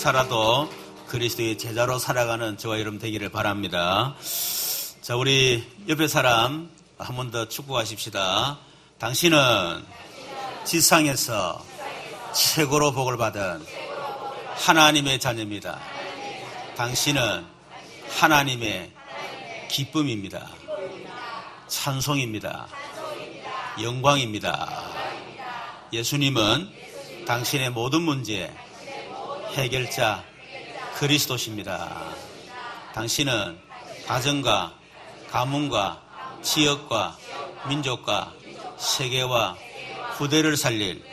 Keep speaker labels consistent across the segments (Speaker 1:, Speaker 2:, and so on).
Speaker 1: 살아도 그리스도의 제자로 살아가는 저와 여러분 되기를 바랍니다. 자, 우리 옆에 사람 한 번 더 축복하십시다. 당신은 지상에서 최고로 복을 받은 하나님의 자녀입니다. 당신은 하나님의 기쁨입니다. 찬송입니다. 영광입니다. 예수님은 당신의 모든 문제 해결자 그리스도십니다. 당신은 가정과 가문과 지역과 민족과 세계와 후대를 살릴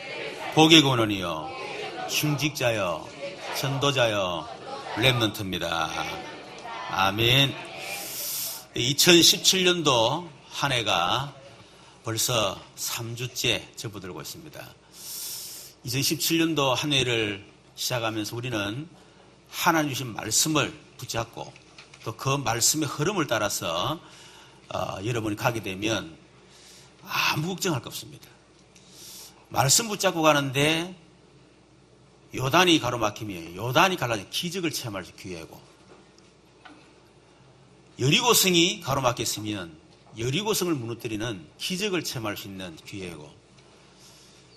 Speaker 1: 복의 근원이요 중직자요 전도자요 렘넌트입니다. 아멘. 2017년도 한 해가 벌써 3주째 접어들고 있습니다. 2017년도 한 해를 시작하면서 우리는 하나님 주신 말씀을 붙잡고 또 그 말씀의 흐름을 따라서 여러분이 가게 되면 아무 걱정할 거 없습니다. 말씀 붙잡고 가는데 요단이 가로막히며 요단이 갈라진 기적을 체험할 수 기회고, 여리고성이 가로막혔으면 여리고성을 무너뜨리는 기적을 체험할 수 있는 기회고,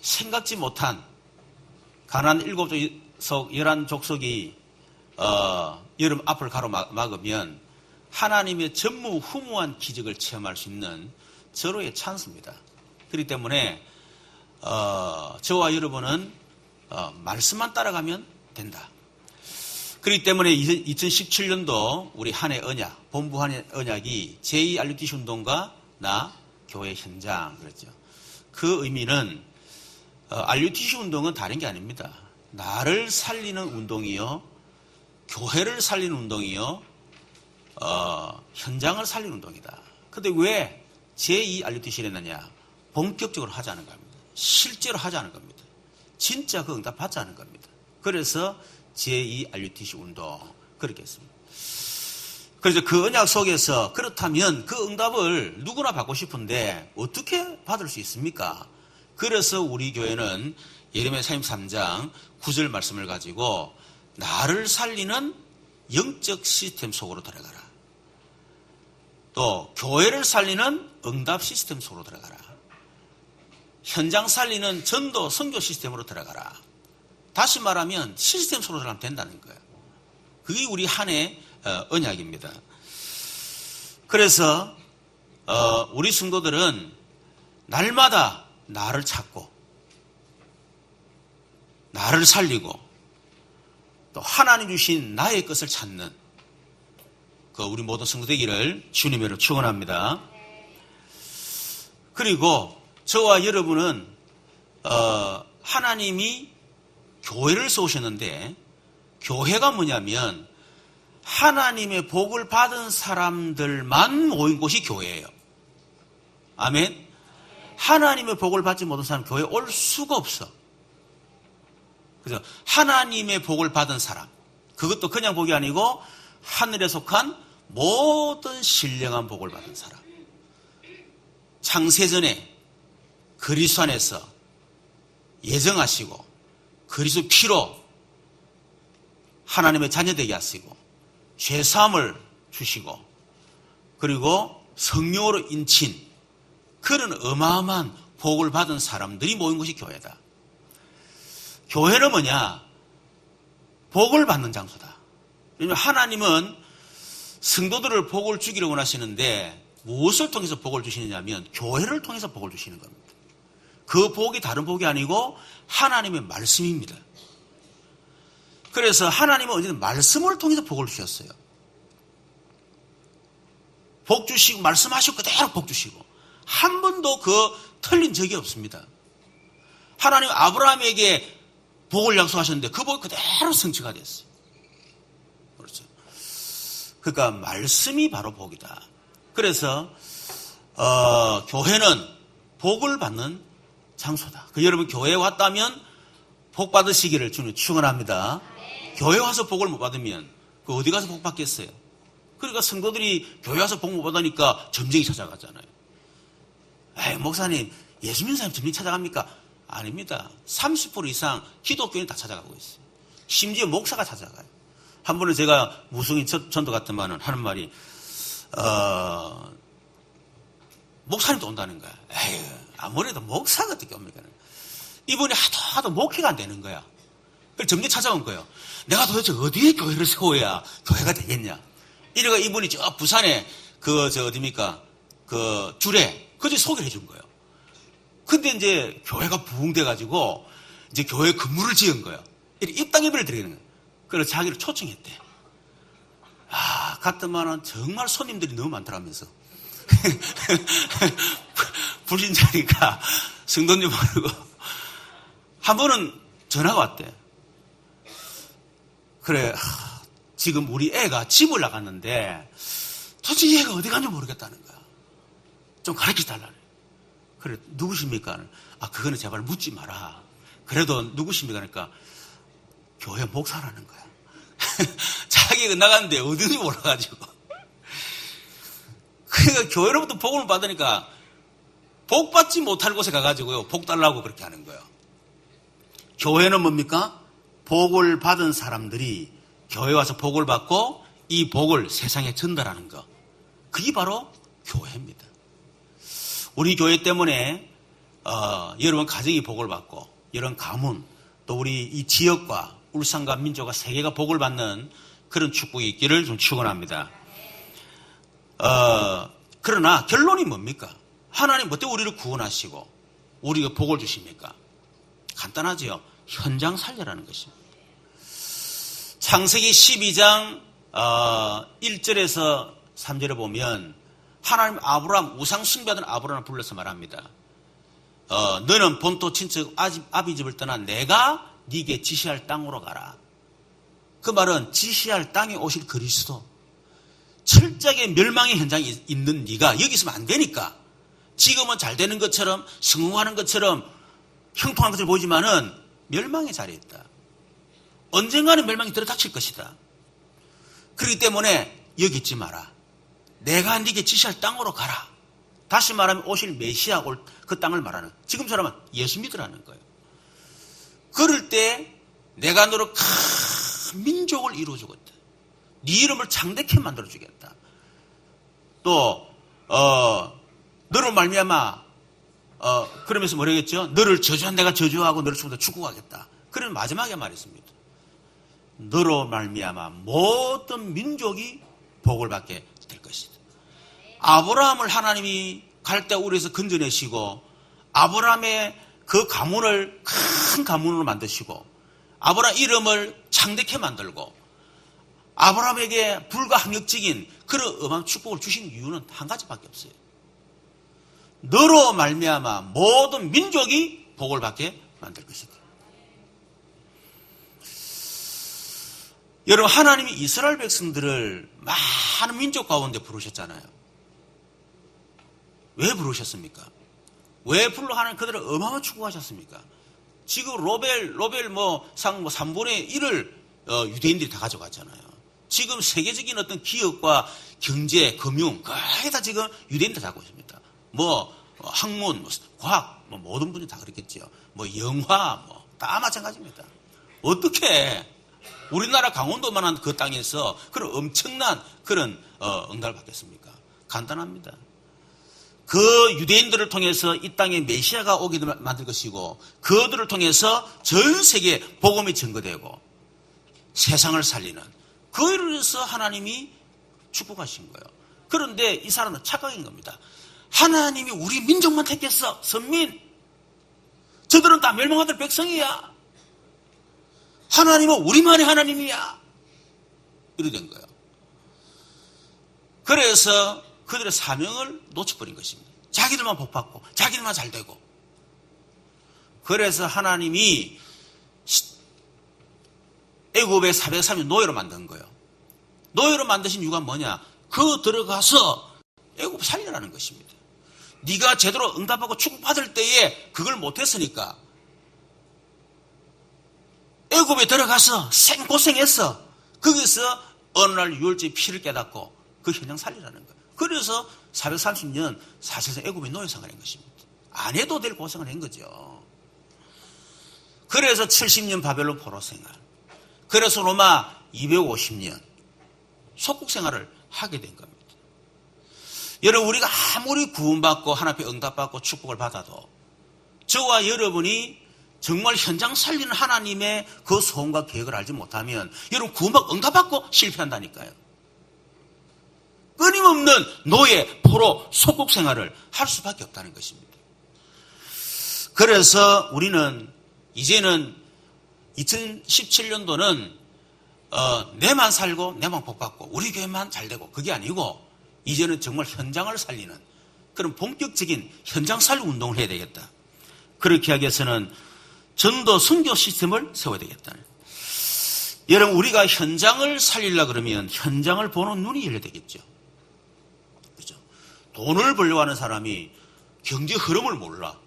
Speaker 1: 생각지 못한 가나안 7족 11족속이 여름 앞을 가로막으면 하나님의 전무후무한 기적을 체험할 수 있는 절호의 찬스입니다. 그렇기 때문에 저와 여러분은 말씀만 따라가면 된다. 그렇기 때문에 2017년도 우리 한 해 언약, 본부 한 해 언약이 제2RUTC 운동과 나 교회 현장 그랬죠. 그 의미는 RUTC 운동은 다른 게 아닙니다. 나를 살리는 운동이요, 교회를 살리는 운동이요, 현장을 살리는 운동이다. 근데 왜 제2RUTC를 했느냐? 본격적으로 하자는 겁니다. 실제로 하자는 겁니다. 진짜 그 응답 받자는 겁니다. 그래서 제2RUTC 운동 그렇게 했습니다. 그래서 그 언약 속에서 그렇다면 그 응답을 누구나 받고 싶은데 어떻게 받을 수 있습니까? 그래서 우리 교회는 예레미야 33장 9절 말씀을 가지고 나를 살리는 영적 시스템 속으로 들어가라. 또 교회를 살리는 응답 시스템 속으로 들어가라. 현장 살리는 전도 선교 시스템으로 들어가라. 다시 말하면 시스템 속으로 들어가면 된다는 거예요. 그게 우리 한 해 언약입니다. 그래서 우리 성도들은 날마다 나를 찾고 나를 살리고 또 하나님 주신 나의 것을 찾는 그 우리 모든 성도 되기를 주님으로 축원합니다. 그리고 저와 여러분은 하나님이 교회를 세우셨는데, 교회가 뭐냐면 하나님의 복을 받은 사람들만 모인 곳이 교회예요. 아멘. 하나님의 복을 받지 못한 사람 교회에 올 수가 없어. 그래서 하나님의 복을 받은 사람, 그것도 그냥 복이 아니고 하늘에 속한 모든 신령한 복을 받은 사람, 창세전에 그리스도 안에서 예정하시고 그리스도 피로 하나님의 자녀되게 하시고 죄사함을 주시고 그리고 성령으로 인친 그런 어마어마한 복을 받은 사람들이 모인 것이 교회다. 교회는 뭐냐? 복을 받는 장소다. 왜냐하면 하나님은 성도들을 복을 주기를 원하시는데 무엇을 통해서 복을 주시느냐면 교회를 통해서 복을 주시는 겁니다. 그 복이 다른 복이 아니고 하나님의 말씀입니다. 그래서 하나님은 언제든 말씀을 통해서 복을 주셨어요. 복 주시고 말씀하시고 그대로 복 주시고 한 번도 그 틀린 적이 없습니다. 하나님 아브라함에게 복을 약속하셨는데 그 복이 그대로 성취가 됐어요. 그렇죠. 그러니까 말씀이 바로 복이다. 그래서 교회는 복을 받는 장소다. 여러분 교회에 왔다면 복 받으시기를 주님 축원합니다. 교회 와서 복을 못 받으면 그 어디 가서 복 받겠어요? 그러니까 성도들이 교회 와서 복 못 받으니까 점쟁이 찾아가잖아요. 에이, 목사님 예수 믿는 사람 점쟁이 찾아갑니까? 아닙니다. 30% 이상 기독교인 다 찾아가고 있어요. 심지어 목사가 찾아가요. 한 번은 제가 무속인 전도 갔더만은 하는 말이, 목사님도 온다는 거야. 에휴, 아무래도 목사가 어떻게 옵니까? 이분이 하도 목회가 안 되는 거야. 그래서 점점 찾아온 거예요. 내가 도대체 어디에 교회를 세워야 교회가 되겠냐? 이래가 이분이 저 부산에 어디입니까? 주례, 그저 소개를 해준 거예요. 근데 이제 교회가 부흥돼가지고 이제 교회 건물을 지은 거예요. 이렇게 입당 예배를 드리는 거예요. 그래서 자기를 초청했대. 갔더만은 정말 손님들이 너무 많더라면서. 불신자니까 성도님 모르고. 한 번은 전화가 왔대. 그래, 지금 우리 애가 집을 나갔는데 도대체 얘가 어디 간지 모르겠다는 거야. 좀 가르쳐 달라네. 그래, 누구십니까? 그거는 제발 묻지 마라. 그래도 누구십니까? 그러니까 교회 목사라는 거야. 자기가 나갔는데 어딘지 몰라가지고. 그러니까 교회로부터 복음을 받으니까 복 받지 못할 곳에 가가지고요, 복 달라고 그렇게 하는 거예요. 교회는 뭡니까? 복을 받은 사람들이 교회 와서 복을 받고 이 복을 세상에 전달하는 거. 그게 바로 교회입니다. 우리 교회 때문에 여러분 가정이 복을 받고 이런 가문, 또 우리 이 지역과 울산과 민족과 세계가 복을 받는 그런 축복이 있기를 좀 축원합니다. 그러나 결론이 뭡니까? 하나님 어떻게 우리를 구원하시고 우리가 복을 주십니까? 간단하지요. 현장 살려라는 것입니다. 창세기 12장 1절에서 3절에 보면 하나님 아브라함, 우상 숭배하던 아브라함을 불러서 말합니다. 너는 본토 친척 아비 집을 떠나 내가 네게 지시할 땅으로 가라. 그 말은 지시할 땅에 오실 그리스도, 철저하게 멸망의 현장에 있는 네가 여기 있으면 안 되니까. 지금은 잘 되는 것처럼 성공하는 것처럼 형통한 것을 보이지만은 멸망의 자리에 있다. 언젠가는 멸망이 들어닥칠 것이다. 그렇기 때문에 여기 있지 마라. 내가 네게 지시할 땅으로 가라. 다시 말하면 오실 메시아 올 그 땅을 말하는, 지금처럼 예수 믿으라는 거예요. 그럴 때 내가 너로 큰 민족을 이루어주겠다. 네 이름을 창대케 만들어주겠다. 또 너로 말미암아 그러면서 뭐라겠죠? 너를 저주한 내가 저주하고 너를 축복하겠다. 그런 마지막에 말했습니다. 너로 말미암아 모든 민족이 복을 받게 될 것이다. 아브라함을 하나님이 갈대 우리에서 건져내시고 아브라함의 그 가문을 큰 가문으로 만드시고 아브라함 이름을 창대케 만들고 아브라함에게 불가항력적인 그런 어마어마한 축복을 주신 이유는 한 가지밖에 없어요. 너로 말미암아 모든 민족이 복을 받게 만들 것이다. 여러분, 하나님이 이스라엘 백성들을 많은 민족 가운데 부르셨잖아요. 왜 부르셨습니까? 왜 불러 하나님 그들을 어마어마한 축복하셨습니까? 지금 로벨 상 3분의 1을 유대인들이 다 가져갔잖아요. 지금 세계적인 어떤 기업과 경제, 금융 거의 다 지금 유대인들 다 갖고 있습니다. 학문, 과학, 모든 분이 다 그렇겠죠. 영화, 다 마찬가지입니다. 어떻게 우리나라 강원도만한 그 땅에서 그런 엄청난 그런 응답을 받겠습니까? 간단합니다. 그 유대인들을 통해서 이 땅에 메시아가 오게 만들 것이고 그들을 통해서 전 세계에 복음이 전거되고 세상을 살리는 그 일을 위해서 하나님이 축복하신 거예요. 그런데 이 사람은 착각인 겁니다. 하나님이 우리 민족만 택했어. 선민. 저들은 다 멸망하던 백성이야. 하나님은 우리만의 하나님이야. 이렇게 된 거예요. 그래서 그들의 사명을 놓쳐버린 것입니다. 자기들만 복받고 자기들만 잘되고. 그래서 하나님이 애굽에 403년 노예로 만든 거예요. 노예로 만드신 이유가 뭐냐? 들어가서 애굽 살리라는 것입니다. 네가 제대로 응답하고 축복받을 때에 그걸 못했으니까 애굽에 들어가서 생고생했어. 거기서 어느 날 유월절 피를 깨닫고 그 현장 살리라는 거예요. 그래서 430년 사실상 애굽의 노예생활을 한 것입니다. 안 해도 될 고생을 한 거죠. 그래서 70년 바벨론 포로 생활, 그래서 로마 250년 속국 생활을 하게 된 겁니다. 여러분, 우리가 아무리 구원받고 하나님께 응답받고 축복을 받아도 저와 여러분이 정말 현장 살리는 하나님의 그 소원과 계획을 알지 못하면 여러분 구원받고 응답받고 실패한다니까요. 끊임없는 노예, 포로, 속국 생활을 할 수밖에 없다는 것입니다. 그래서 우리는 이제는 2017년도는 내만 살고 내만 복받고 우리 교회만 잘되고 그게 아니고 이제는 정말 현장을 살리는 그런 본격적인 현장 살림 운동을 해야 되겠다. 그렇게 하기 위해서는 전도 선교 시스템을 세워야 되겠다. 여러분, 우리가 현장을 살리려고 그러면 현장을 보는 눈이 열려야 되겠죠. 그렇죠? 돈을 벌려고 하는 사람이 경제 흐름을 몰라.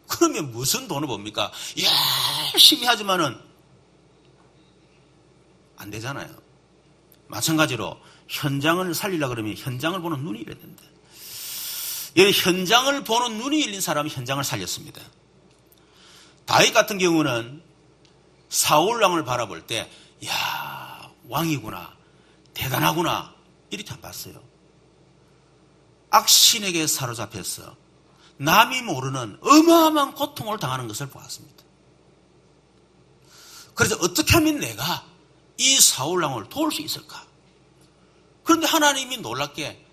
Speaker 1: 그러면 무슨 돈을 봅니까? 열심히 하지만은 안 되잖아요. 마찬가지로 현장을 살리려고 그러면 현장을 보는 눈이 열려야 된다. 현장을 보는 눈이 열린 사람이 현장을 살렸습니다. 다윗 같은 경우는 사울 왕을 바라볼 때, 왕이구나, 대단하구나, 이렇게 안 봤어요. 악신에게 사로잡혀서 남이 모르는 어마어마한 고통을 당하는 것을 보았습니다. 그래서 어떻게 하면 내가 이 사울 왕을 도울 수 있을까? 그런데 하나님이 놀랍게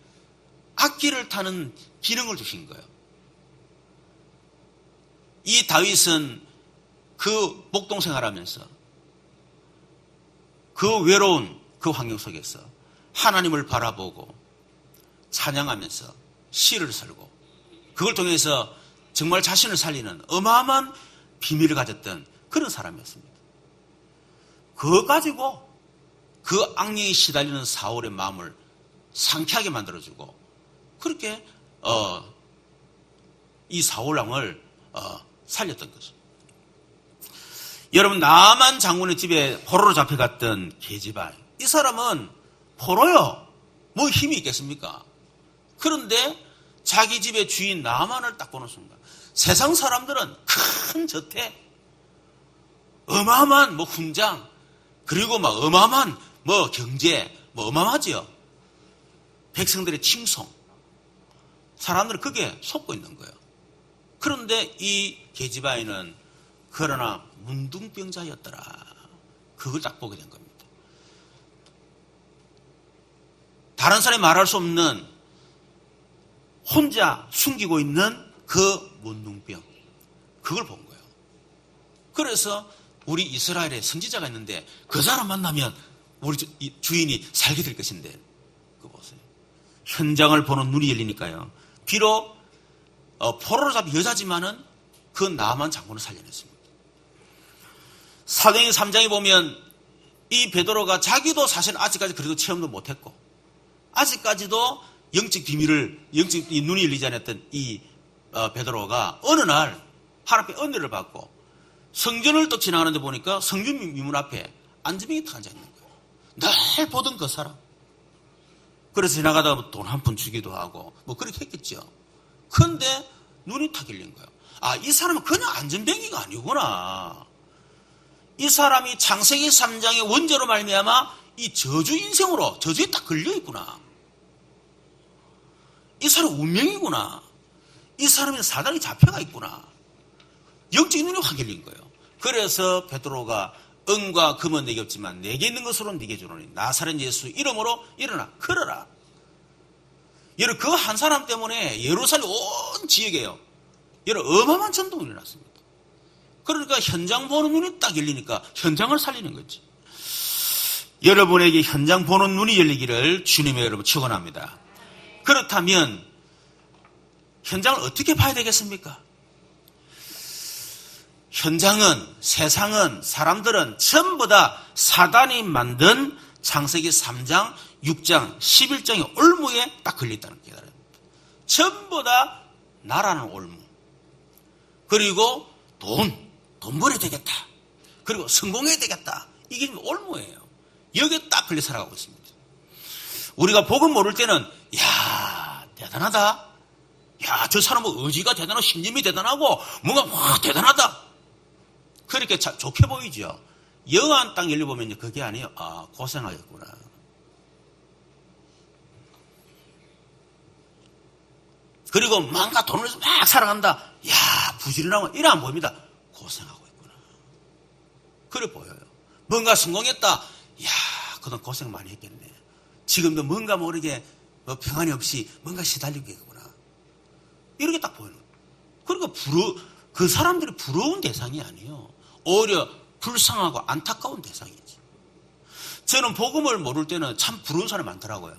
Speaker 1: 악기를 타는 기능을 주신 거예요. 이 다윗은 그 목동 생활하면서 그 외로운 그 환경 속에서 하나님을 바라보고 찬양하면서 시를 설고 그걸 통해서 정말 자신을 살리는 어마어마한 비밀을 가졌던 그런 사람이었습니다. 그거 가지고 그 악령에 시달리는 사울의 마음을 상쾌하게 만들어주고 그렇게 이 사울 왕을 살렸던 거죠. 여러분, 나만 장군의 집에 포로로 잡혀갔던 게지바, 이 사람은 포로요. 뭐 힘이 있겠습니까? 그런데 자기 집의 주인 나만을 딱 보는 순간 세상 사람들은 큰 저택, 어마어마한 훈장, 그리고 어마어마한 경제, 어마어마하지요. 백성들의 칭송, 사람들은 그게 속고 있는 거예요. 그런데 이 게지바이는 그러나 문둥병자였더라. 그걸 딱 보게 된 겁니다. 다른 사람이 말할 수 없는 혼자 숨기고 있는 그 문둥병, 그걸 본 거예요. 그래서 우리 이스라엘에 선지자가 있는데 그 사람 만나면 우리 주인이 살게 될 것인데, 그거 보세요. 현장을 보는 눈이 열리니까요. 비록 포로로 잡힌 여자지만은 그 나만 장군을 살려냈습니다. 사도행전 3장에 보면 이 베드로가 자기도 사실 아직까지 그래도 체험도 못했고 아직까지도 영적 비밀을 영적 눈이 열리지 않았던 이 베드로가 어느 날 하나님의 은혜를 받고 성전을 또 지나가는데 보니까 성전 미문 앞에 안전병이 딱 앉아 있는 거예요. 늘 보던 그 사람. 그래서 지나가다가 돈 한 푼 주기도 하고 그렇게 했겠죠. 그런데 눈이 탁 열린 거예요. 이 사람은 그냥 안전병이가 아니구나. 이 사람이 창세기 3장의 원죄로 말미암아 이 저주 인생으로 저주에 딱 걸려 있구나. 이 사람 운명이구나. 이 사람은 사단이 잡혀가 있구나. 영적인 눈이 확 열린 거예요. 그래서 베드로가 은과 금은 내게 없지만 내게 있는 것으로 네게 주노니 나사렛 예수 이름으로 일어나 걸어라. 여러분, 그 한 사람 때문에 예루살렘 온 지역에요, 여러분, 어마어마한 전동이 일어났습니다. 그러니까 현장 보는 눈이 딱 열리니까 현장을 살리는 거지. 여러분에게 현장 보는 눈이 열리기를 주님의 여러분 축원합니다. 그렇다면 현장을 어떻게 봐야 되겠습니까? 현장은, 세상은, 사람들은 전부 다 사단이 만든 창세기 3장, 6장, 11장의 올무에 딱 걸려있다는 게 깨달아야 됩니다. 전부 다 나라는 올무, 그리고 돈 벌어야 되겠다, 그리고 성공해야 되겠다, 이게 올무예요. 여기에 딱 걸려 살아가고 있습니다. 우리가 복음 모를 때는 대단하다, 저 사람은 의지가 대단하고 신념이 대단하고 뭔가 대단하다, 그렇게 좋게 보이죠. 영한 땅 열려보면요, 그게 아니에요. 아, 고생하겠구나. 그리고 뭔가 돈을 막 살아간다. 야, 부지런하고 이래 안 보입니다. 고생하고 있구나. 그래 보여요. 뭔가 성공했다. 야, 그동안 고생 많이 했겠네. 지금도 뭔가 모르게 뭐 평안이 없이 뭔가 시달리고 있구나. 이렇게 딱 보이는 거예요. 그러니까 그 사람들이 부러운 대상이 아니에요. 오히려 불쌍하고 안타까운 대상이지. 저는 복음을 모를 때는 참 부러운 사람이 많더라고요.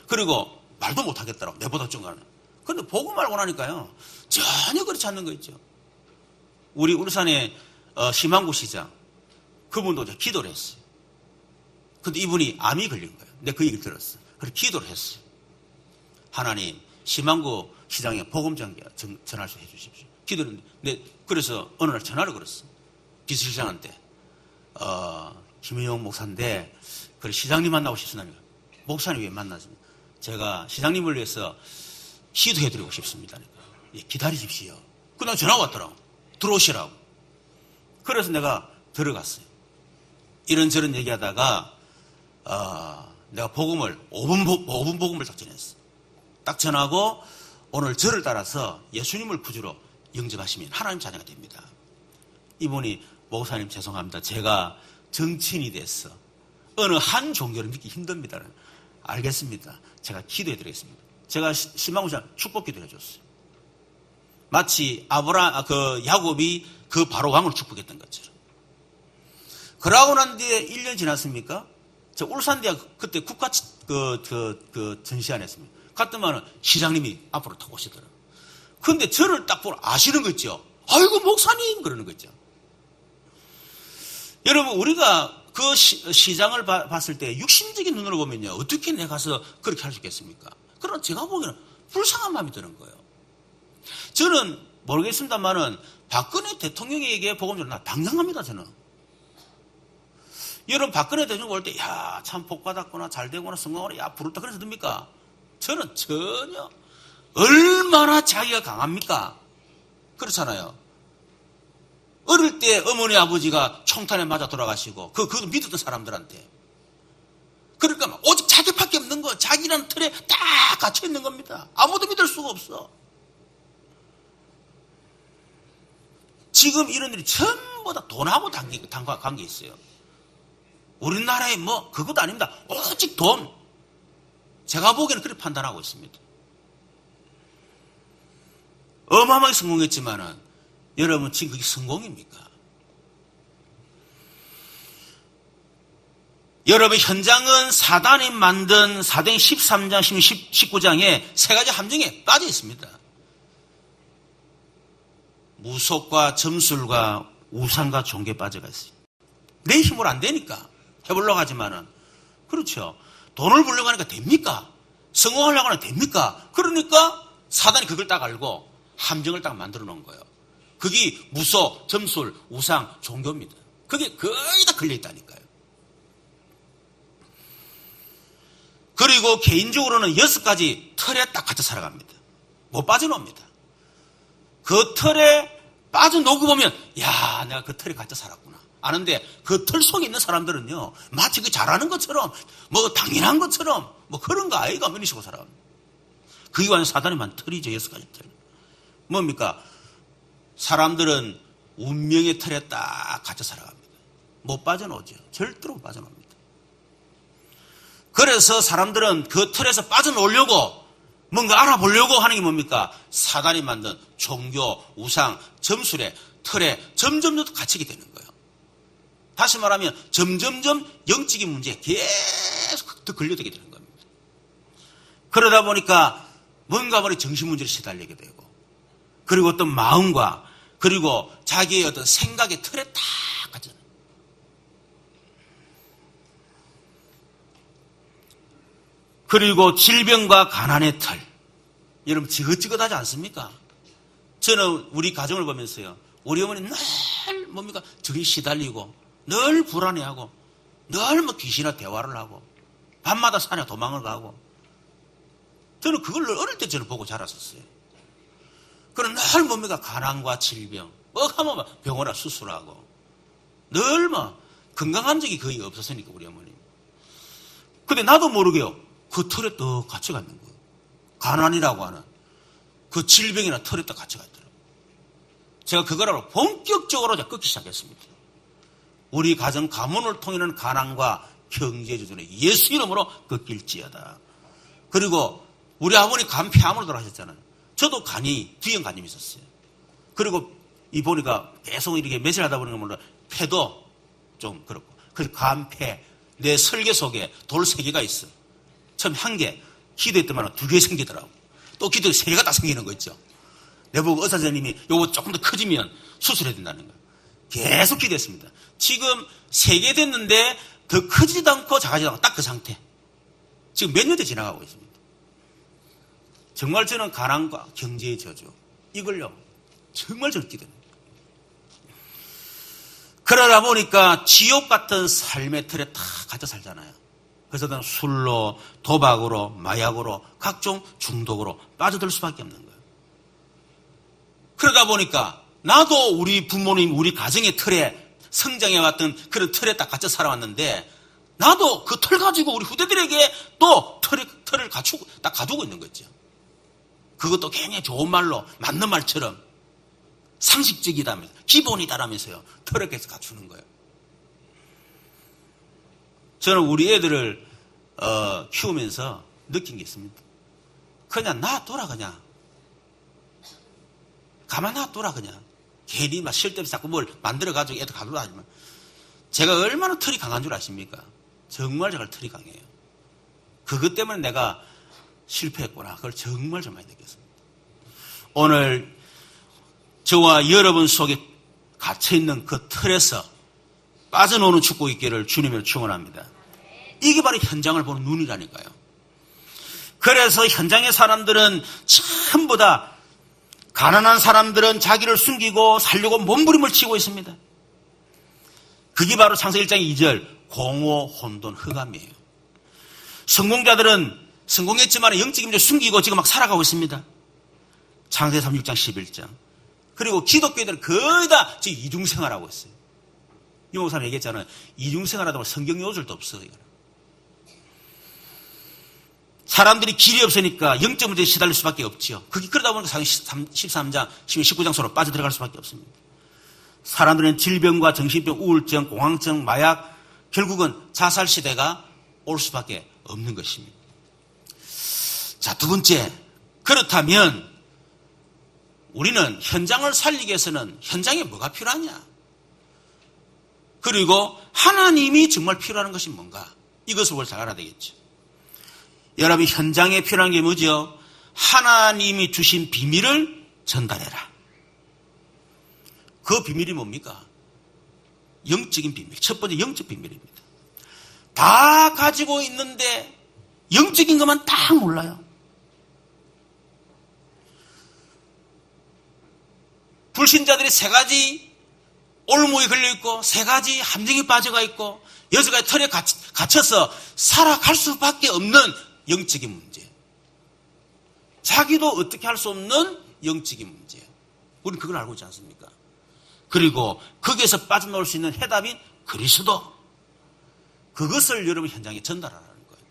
Speaker 1: 그리고 말도 못하겠더라고. 내보다 쫑가는. 근데 복음 알고 나니까요, 전혀 그렇지 않는 거 있죠. 우리 울산의 심한구 시장, 그분도 이제 기도를 했어요. 근데 이분이 암이 걸린 거예요. 내가 그 얘기를 들었어요. 그래서 기도를 했어요. 하나님, 심한구 시장에 복음 전할 수 해주십시오. 기도를 했는데, 그래서 어느 날 전화를 걸었어요. 비서실장한테. 김의용 목사인데, 그래, 시장님 만나고 싶습니다. 목사님 왜 만나십니까? 제가 시장님을 위해서 기도해드리고 싶습니다. 예, 기다리십시오. 그날 전화가 왔더라고. 들어오시라고. 그래서 내가 들어갔어요. 이런저런 얘기하다가 내가 복음을 5분 복음을 딱 전했어. 딱 전하고 오늘 저를 따라서 예수님을 구주로 영접하시면 하나님 자녀가 됩니다. 이분이 목사님 죄송합니다. 제가 정치인이 됐어. 어느 한 종교를 믿기 힘듭니다. 알겠습니다. 제가 기도해드리겠습니다. 제가 심한구시장 축복 기도를 해줬어요. 마치 야곱이 그 바로 왕을 축복했던 것처럼. 그러고 난 뒤에 1년 지났습니까? 저 울산대학 그때 국가 전시 안 했습니다. 갔더만 시장님이 앞으로 탁 오시더라고요. 근데 저를 딱 보고 아시는 거 있죠? 아이고, 목사님! 그러는 거 있죠. 여러분, 우리가 그 시장을 봤을 때 육신적인 눈으로 보면요, 어떻게 내가 가서 그렇게 할 수 있겠습니까? 그러나 제가 보기에는 불쌍한 마음이 드는 거예요. 저는 모르겠습니다만은 박근혜 대통령에게 복음 전나 당장합니다, 저는. 여러분, 박근혜 대통령 볼 때, 야, 참 복받았구나, 잘 되구나, 성공하구나, 야, 부럽다, 그래서 듭니까? 저는 전혀, 얼마나 자기가 강합니까? 그렇잖아요. 어릴 때 어머니 아버지가 총탄에 맞아 돌아가시고, 그거 믿었던 사람들한테. 그러니까 오직 자기밖에 없는 거, 자기라는 틀에 딱 갇혀 있는 겁니다. 아무도 믿을 수가 없어. 지금 이런 일이 전부 다 돈하고 관계 있어요. 우리나라에 그것도 아닙니다. 오직 돈. 제가 보기에는 그렇게 판단하고 있습니다. 어마어마하게 성공했지만은, 여러분, 지금 그게 성공입니까? 여러분, 현장은 사단이 만든 사도행 13장, 19장에 세 가지 함정에 빠져 있습니다. 무속과 점술과 우상과 종교에 빠져가 있어요. 내 힘으로 안 되니까 해보려고 하지만은, 그렇죠. 돈을 벌려고 하니까 됩니까? 성공하려고 하니까 됩니까? 그러니까 사단이 그걸 딱 알고 함정을 딱 만들어 놓은 거예요. 그게 무속, 점술, 우상, 종교입니다. 그게 거의 다 걸려 있다니까요. 그리고 개인적으로는 6가지 틀에 딱 갇혀 살아갑니다. 못 빠져나옵니다. 그 틀에 빠져나오고 보면, 야, 내가 그 틀에 갇혀 살았구나. 아는데 그 틀 속에 있는 사람들은요, 마치 그 잘하는 것처럼, 당연한 것처럼, 그런 거 아이가 면이시고 살아갑니다. 그게 완전 사단이 만든 틀이죠, 6가지 틀. 뭡니까? 사람들은 운명의 틀에 딱 갇혀 살아갑니다. 못 빠져나오죠. 절대로 못 빠져나옵니다. 그래서 사람들은 그 틀에서 빠져나오려고 뭔가 알아보려고 하는 게 뭡니까? 사단이 만든 종교, 우상, 점술의 틀에 점점 더 갇히게 되는 거예요. 다시 말하면 점점점 영적인 문제에 계속 더 걸려들게 되는 겁니다. 그러다 보니까 뭔가 머리 정신문제로 시달리게 되고, 그리고 어떤 마음과 그리고 자기의 어떤 생각의 틀에 딱 갇혀요. 그리고 질병과 가난의 틀. 여러분, 지긋지긋하지 않습니까? 저는 우리 가정을 보면서요, 우리 어머니 늘 뭡니까? 저기 시달리고, 늘 불안해하고, 늘 귀신과 대화를 하고, 밤마다 산에 도망을 가고. 저는 그걸 어릴 때 저는 보고 자랐었어요. 그럼 늘 뭡니까? 가난과 질병. 하면 병원에 수술하고. 늘 건강한 적이 거의 없었으니까, 우리 어머니. 근데 나도 모르게요. 그 털에 또 갇혀가 있는 거예요. 가난이라고 하는 그 질병이나 털에 또 갇혀가 있더라고요. 제가 그거를 본격적으로 끊기 시작했습니다. 우리 가정 가문을 통해는 가난과 경제주전에 예수 이름으로 끊길지어다. 그리고 우리 아버님 간 폐암으로 돌아가셨잖아요. 저도 간이 두형간염이 있었어요. 그리고 이 보니까 계속 이렇게 매실 하다 보니까 몰라 폐도 좀 그렇고. 그래서 간, 폐, 내 설계 속에 돌 3개가 있어. 처음 1개, 기도했더만 2개 생기더라고. 또 기도에 3개가 다 생기는 거 있죠. 내보고 의사 선생님이 요거 조금 더 커지면 수술해야 된다는 거예요. 계속 기도했습니다. 지금 3개 됐는데 더 커지지도 않고 작아지지도 않고 딱 그 상태. 지금 몇 년째 지나가고 있습니다. 정말 저는 가난과 경제의 저주, 이걸요 정말 저는 기도합니다. 그러다 보니까 지옥 같은 삶의 틀에 다 갇혀 살잖아요. 그래서 저는 술로, 도박으로, 마약으로, 각종 중독으로 빠져들 수밖에 없는 거예요. 그러다 보니까 나도 우리 부모님, 우리 가정의 틀에 성장해왔던 그런 틀에 딱 갇혀 살아왔는데 나도 그 틀 가지고 우리 후대들에게 또 틀을 딱 가두고 있는 거죠. 그것도 굉장히 좋은 말로 맞는 말처럼 상식적이다면서 기본이다라면서요. 틀에 계속 갖추는 거예요. 저는 우리 애들을 키우면서 느낀 게 있습니다. 그냥 놔둬라 그냥. 가만 놔둬라 그냥. 괜히 막 쓸데없이 자꾸 뭘 만들어가지고 애들 가두라 하지만 제가 얼마나 털이 강한 줄 아십니까? 정말 제가 털이 강해요. 그것 때문에 내가 실패했구나. 그걸 정말 좀 많이 느꼈습니다. 오늘 저와 여러분 속에 갇혀있는 그 틀에서 빠져나오는 축복 있기를 주님을 축원합니다. 이게 바로 현장을 보는 눈이라니까요. 그래서 현장의 사람들은 전부 다 가난한 사람들은 자기를 숨기고 살려고 몸부림을 치고 있습니다. 그게 바로 창세기 1장 2절 공허, 혼돈, 흑암이에요. 성공자들은 성공했지만 영적인 문제 숨기고 지금 막 살아가고 있습니다. 창세기 36장 11장. 그리고 기독교인들은 거의 다 지금 이중생활하고 있어요. 이 목사님 얘기했잖아요. 이중생활하다 보면 성경 요절도 없어. 사람들이 길이 없으니까 영적 문제에 시달릴 수밖에 없지요. 그게 그러다 보니까 창세기 13장, 19장 서로 빠져들어갈 수밖에 없습니다. 사람들은 질병과 정신병, 우울증, 공황증, 마약, 결국은 자살 시대가 올 수밖에 없는 것입니다. 자, 두 번째. 그렇다면 우리는 현장을 살리기 위해서는 현장에 뭐가 필요하냐? 그리고 하나님이 정말 필요한 것이 뭔가? 이것을 우리가 잘 알아야 되겠죠. 여러분, 현장에 필요한 게 뭐죠? 하나님이 주신 비밀을 전달해라. 그 비밀이 뭡니까? 영적인 비밀. 첫 번째 영적 비밀입니다. 다 가지고 있는데 영적인 것만 딱 몰라요. 불신자들이 3가지 올무에 걸려있고 3가지 함정에 빠져가 있고 6가지 털에 갇혀서 살아갈 수밖에 없는 영적인 문제. 자기도 어떻게 할 수 없는 영적인 문제. 우리는 그걸 알고 있지 않습니까? 그리고 거기에서 빠져나올 수 있는 해답인 그리스도. 그것을 여러분 현장에 전달하라는 거예요.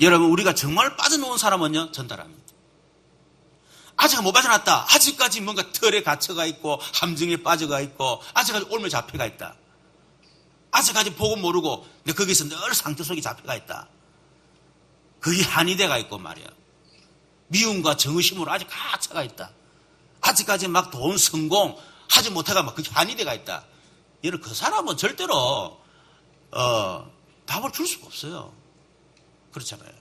Speaker 1: 여러분, 우리가 정말 빠져나온 사람은요, 전달합니다. 아직 못 빠져났다. 아직까지 뭔가 털에 갇혀가 있고 함정에 빠져가 있고 아직까지 올무에 잡혀가 있다. 아직까지 보고 모르고 근데 거기서 늘 상처 속에 잡혀가 있다. 그게 한이 돼가 있고 말이야. 미움과 정의심으로 아직 꽉 차가 있다. 아직까지 막 돈, 성공 하지 못해가 막 그게 한이 돼가 있다. 여러분, 그 사람은 절대로 답을 줄 수가 없어요. 그렇잖아요.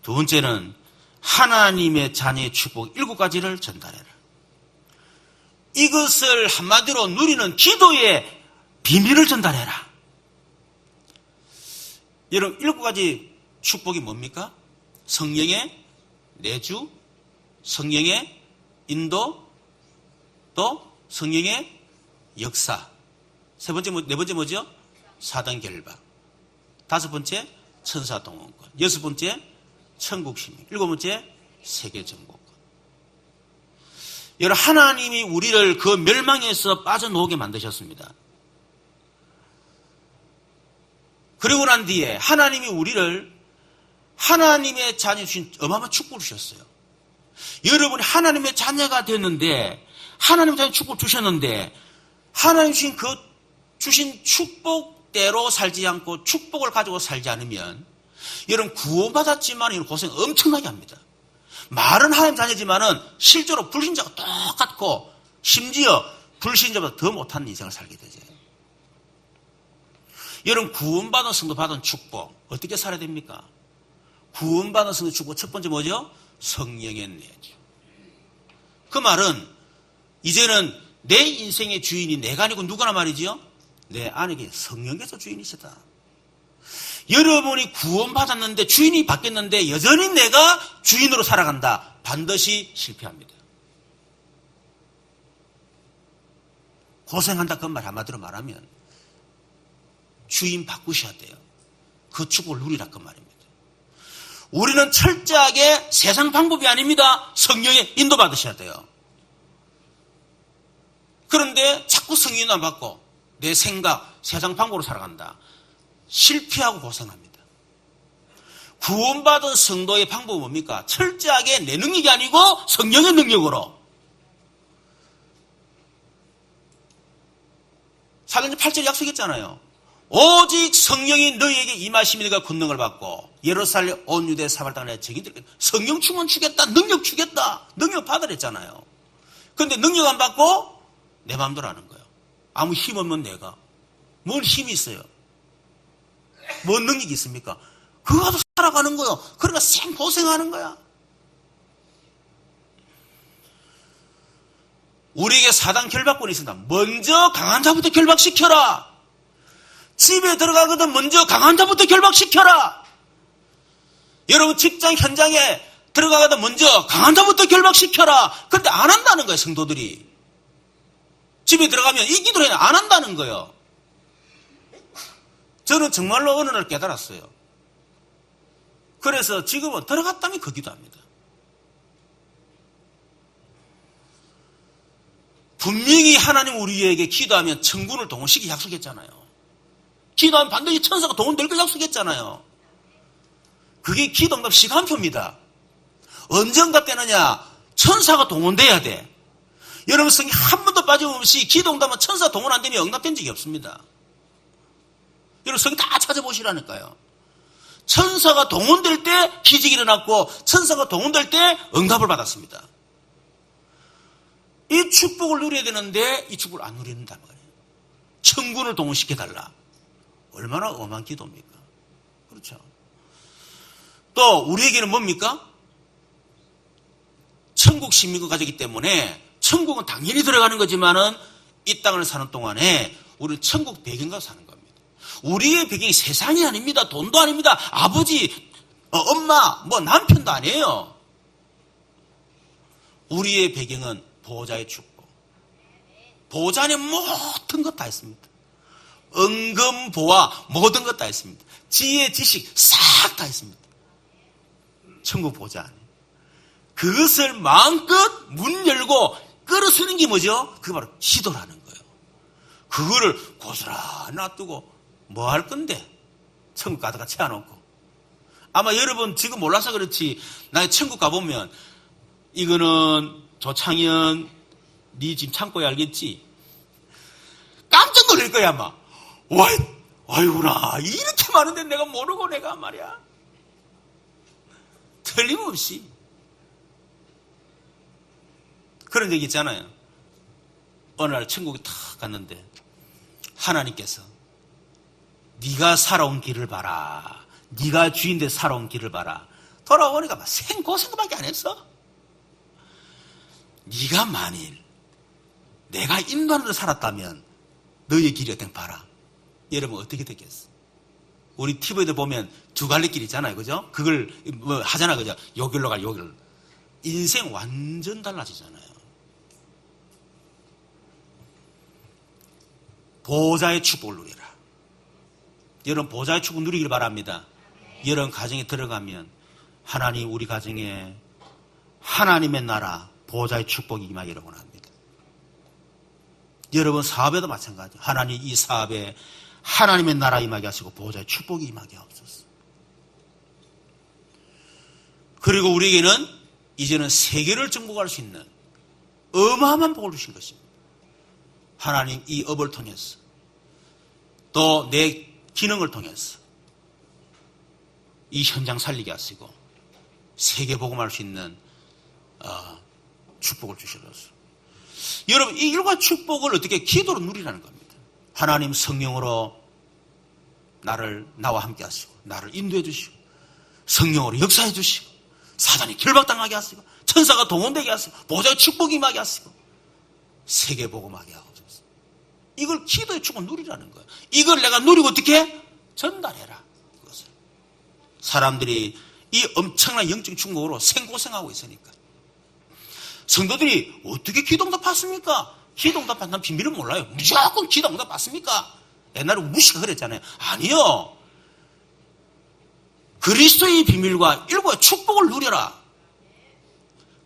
Speaker 1: 두 번째는 하나님의 자녀의 축복 7가지를 전달해라. 이것을 한마디로 누리는 기도의 비밀을 전달해라. 여러분, 7가지 축복이 뭡니까? 성령의 내주, 성령의 인도, 또 성령의 역사. 네 번째 뭐죠? 사단 결박. 5번째 천사 동원권. 6번째 천국 시민. 7번째 세계 정복권. 여러분, 하나님이 우리를 그 멸망에서 빠져나오게 만드셨습니다. 그리고 난 뒤에 하나님이 우리를 하나님의 자녀 주신 어마어마한 축복을 주셨어요. 여러분이 하나님의 자녀가 됐는데, 하나님의 자녀 축복을 주셨는데, 하나님 주신 축복대로 살지 않고 축복을 가지고 살지 않으면, 여러분 구원받았지만 이런 고생 엄청나게 합니다. 말은 하나님 자녀지만은 실제로 불신자가 똑같고, 심지어 불신자보다 더 못한 인생을 살게 되죠. 여러분 구원받은 성도 받은 축복 어떻게 살아야 됩니까? 구원받은 성도 축복 첫 번째 뭐죠? 성령의 은혜죠. 그 말은 이제는 내 인생의 주인이 내가 아니고 누구나 말이지요? 내 안에 성령께서 주인이시다. 여러분이 구원받았는데 주인이 바뀌었는데 여전히 내가 주인으로 살아간다. 반드시 실패합니다. 고생한다 그 말 한마디로 말하면 주인 바꾸셔야 돼요. 그 축복을 누리라 그 말입니다. 우리는 철저하게 세상 방법이 아닙니다. 성령의 인도받으셔야 돼요. 그런데 자꾸 성령 인도 안 받고 내 생각, 세상 방법으로 살아간다. 실패하고 고생합니다. 구원받은 성도의 방법은 뭡니까? 철저하게 내 능력이 아니고 성령의 능력으로. 사도행전 8절 약속했잖아요. 오직 성령이 너희에게 임하심이니까 권능을 받고 예루살렘 온 유대 사마리아 땅에 증인들에게 성령 충만 주겠다, 능력 주겠다, 능력 받으랬잖아요. 그런데 능력 안 받고 내 마음대로 하는 거예요. 아무 힘 없는 내가 뭘 힘이 있어요? 뭔 능력이 있습니까? 그거 가지고 살아가는 거예요. 그러니까 생고생하는 거야. 우리에게 사단 결박권이 있습니다. 먼저 강한 자부터 결박시켜라. 집에 들어가거든 먼저 강한 자부터 결박시켜라. 여러분 직장 현장에 들어가거든 먼저 강한 자부터 결박시켜라. 그런데 안 한다는 거예요, 성도들이. 집에 들어가면 이 기도를 안 한다는 거예요. 저는 정말로 어느 날 깨달았어요. 그래서 지금은 들어갔다면 그 기도합니다. 분명히 하나님 우리에게 기도하면 천군을 동원시키기 약속했잖아요. 기도하면 반드시 천사가 동원될 걸 약속했잖아요. 그게 기도응답 시간표입니다. 언제 응답되느냐? 천사가 동원돼야 돼. 여러분 성경 한 번도 빠짐없이 기도응답은 천사 동원 안 되면 응답된 적이 없습니다. 여러분 성경 다 찾아보시라니까요. 천사가 동원될 때 기적이 일어났고 천사가 동원될 때 응답을 받았습니다. 이 축복을 누려야 되는데 이 축복을 안 누린단 말이에요. 천군을 동원시켜달라. 얼마나 엄한 기도입니까? 그렇죠. 또 우리에게는 뭡니까? 천국 시민권 가졌기 때문에 천국은 당연히 들어가는 거지만은 이 땅을 사는 동안에 우리는 천국 배경과 사는 겁니다. 우리의 배경이 세상이 아닙니다. 돈도 아닙니다. 아버지, 엄마, 남편도 아니에요. 우리의 배경은 보호자의 축복. 보호자 안에 모든 것 다 있습니다. 은금, 보화, 모든 것 다 있습니다. 지혜, 지식 싹 다 있습니다. 천국 보호자 안에. 그것을 마음껏 문 열고 끌어쓰는 게 뭐죠? 그게 바로 기도라는 거예요. 그거를 고스란히 놔두고 뭐 할 건데? 천국 가다가 채워놓고. 아마 여러분 지금 몰라서 그렇지 나 천국 가보면 이거는 조창현 네 집 창고에 알겠지? 깜짝 놀랄 거야 아마. 와, 아이구나 이렇게 많은데 내가 모르고 내가 말이야. 틀림없이 그런 적이 있잖아요. 어느 날 천국에 탁 갔는데 하나님께서 네가 살아온 길을 봐라. 네가 주인데 살아온 길을 봐라. 돌아오니까 막 생고생밖에 안 했어. 네가 만일 내가 인도하는 데 살았다면 너의 길이 어떻게 봐라. 여러분 어떻게 됐겠어? 우리 TV에도 보면 두 갈래 길 있잖아요. 그죠? 그걸 하잖아. 그죠? 요 길로 가, 요 길로. 인생 완전 달라지잖아요. 보호자의 축복을 누리라. 여러분 보호자의 축복 누리길 바랍니다. 여러분 가정에 들어가면 하나님 우리 가정에 하나님의 나라 보호자의 축복이 임하기를 원합니다. 여러분 사업에도 마찬가지죠. 하나님 이 사업에 하나님의 나라 임하게 하시고 보호자의 축복이 임하게 하옵소서. 그리고 우리에게는 이제는 세계를 정복할 수 있는 어마어마한 복을 주신 것입니다. 하나님 이 업을 통해서 또 내 기능을 통해서 이 현장 살리게 하시고 세계 복음할 수 있는 축복을 주셔서 여러분 이 일과 축복을 어떻게 기도로 누리라는 겁니다. 하나님 성령으로 나와 함께 하시고 나를 인도해 주시고 성령으로 역사해 주시고 사단이 결박당하게 하시고 천사가 동원되게 하시고 보호자의 축복이 임하게 하시고 세계 복음하게 하옵소서. 이걸 기도의 축복을 누리라는 거예요. 이걸 내가 누리고 어떻게 전달해라. 그것을 사람들이 이 엄청난 영적 축복으로 생고생하고 있으니까 성도들이 어떻게 기도응답 받습니까? 기도응답 받는 비밀은 몰라요. 무조건 기도응답 받습니까? 옛날에 무시가 그랬잖아요. 아니요. 그리스도의 비밀과 일과의 축복을 누려라.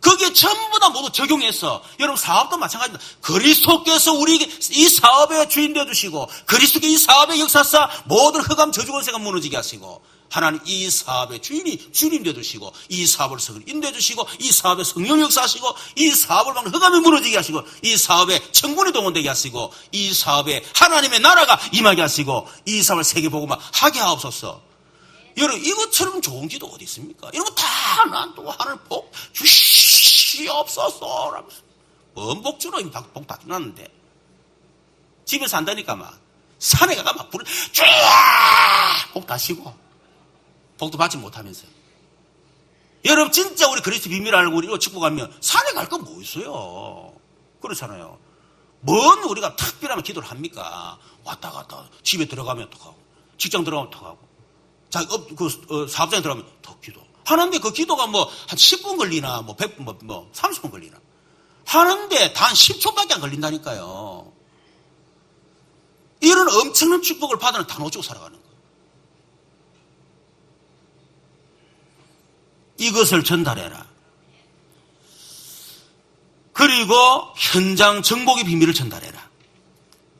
Speaker 1: 거기에 전부 다 모두 적용해서 여러분 사업도 마찬가지입니다. 그리스도께서 우리에게 이 사업의 주인 되어주시고 그리스도께 이 사업의 역사사 모든 흑암 저주권세가 무너지게 하시고 하나님 이 사업의 주님 되어주시고 이 사업을 인도해주시고 이 사업에 성령 역사하시고 이 사업을 막는 흑암이 무너지게 하시고 이 사업에 천군이 동원되게 하시고 이 사업에 하나님의 나라가 임하게 하시고 이 사업을 세계복음화 하게 하옵소서. 여러분 이것처럼 좋은 기도 어디 있습니까? 이런 거 다 난 또 하늘 복 주시옵소서 라면서 뭔 복 주노? 복 다 주놨는데 집에서 한다니까 막 산에 가가 막 불을 쫙 복 다시고 복도 받지 못하면서요. 여러분 진짜 우리 그리스도 비밀 알고 우리 축복하면 산에 갈 건 뭐 있어요? 그렇잖아요. 뭔 우리가 특별하면 기도를 합니까? 왔다 갔다 집에 들어가면 어떡하고 직장 들어가면 어떡하고 사업장에 들어가면 더 기도 하는데 그 기도가 뭐 한 10분 걸리나 뭐 100분 뭐 30분 걸리나 하는데 단 10초밖에 안 걸린다니까요. 이런 엄청난 축복을 받아는 다 놓치고 살아가는 거예요. 이것을 전달해라. 그리고 현장 정복의 비밀을 전달해라.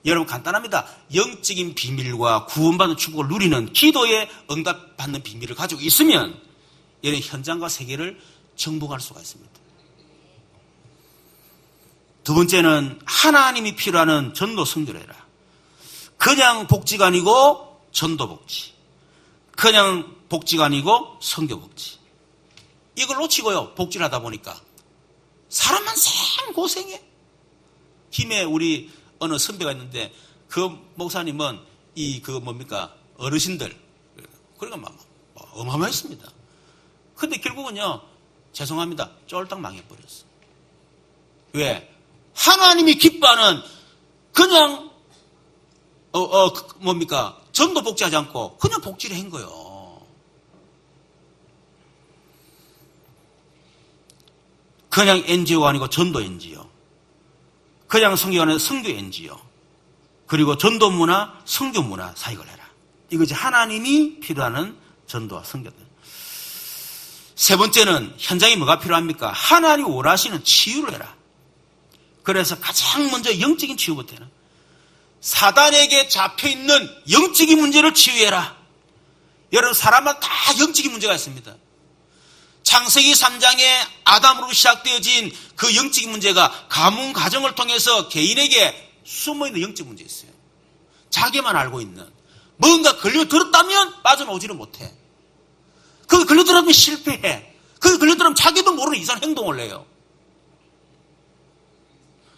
Speaker 1: 여러분 간단합니다. 영적인 비밀과 구원받는 축복을 누리는 기도에 응답받는 비밀을 가지고 있으면 이런 현장과 세계를 정복할 수가 있습니다. 두 번째는 하나님이 필요하는 전도 선교를 해라. 그냥 복지가 아니고 전도 복지. 그냥 복지가 아니고 선교 복지. 이걸 놓치고요. 복지를 하다 보니까 사람만 생 고생해. 김해 우리 어느 선배가 있는데 그 목사님은 어르신들 그러니까 막 어마어마했습니다. 근데 결국은요 죄송합니다 쫄딱 망해버렸어. 왜? 하나님이 기뻐하는 그냥 전도 복지하지 않고 그냥 복지를 한 거예요. 그냥 NGO가 아니고 전도 NGO. 그냥 성교가 아니라 성교 NGO. 그리고 전도 문화, 성교 문화 사역을 해라. 이것이 하나님이 필요하는 전도와 성교들. 세 번째는 현장에 뭐가 필요합니까? 하나님이 원하시는 치유를 해라. 그래서 가장 먼저 영적인 치유부터 해라. 사단에게 잡혀있는 영적인 문제를 치유해라. 여러분 사람은 다 영적인 문제가 있습니다. 창세기 3장에 아담으로 시작되어진 그 영적인 문제가 가문 가정을 통해서 개인에게 숨어있는 영적 문제 있어요. 자기만 알고 있는 뭔가 걸려들었다면 빠져나오지를 못해. 거기 걸려들었으면 실패해. 거기 걸려들으면 자기도 모르는 이상한 행동을 해요.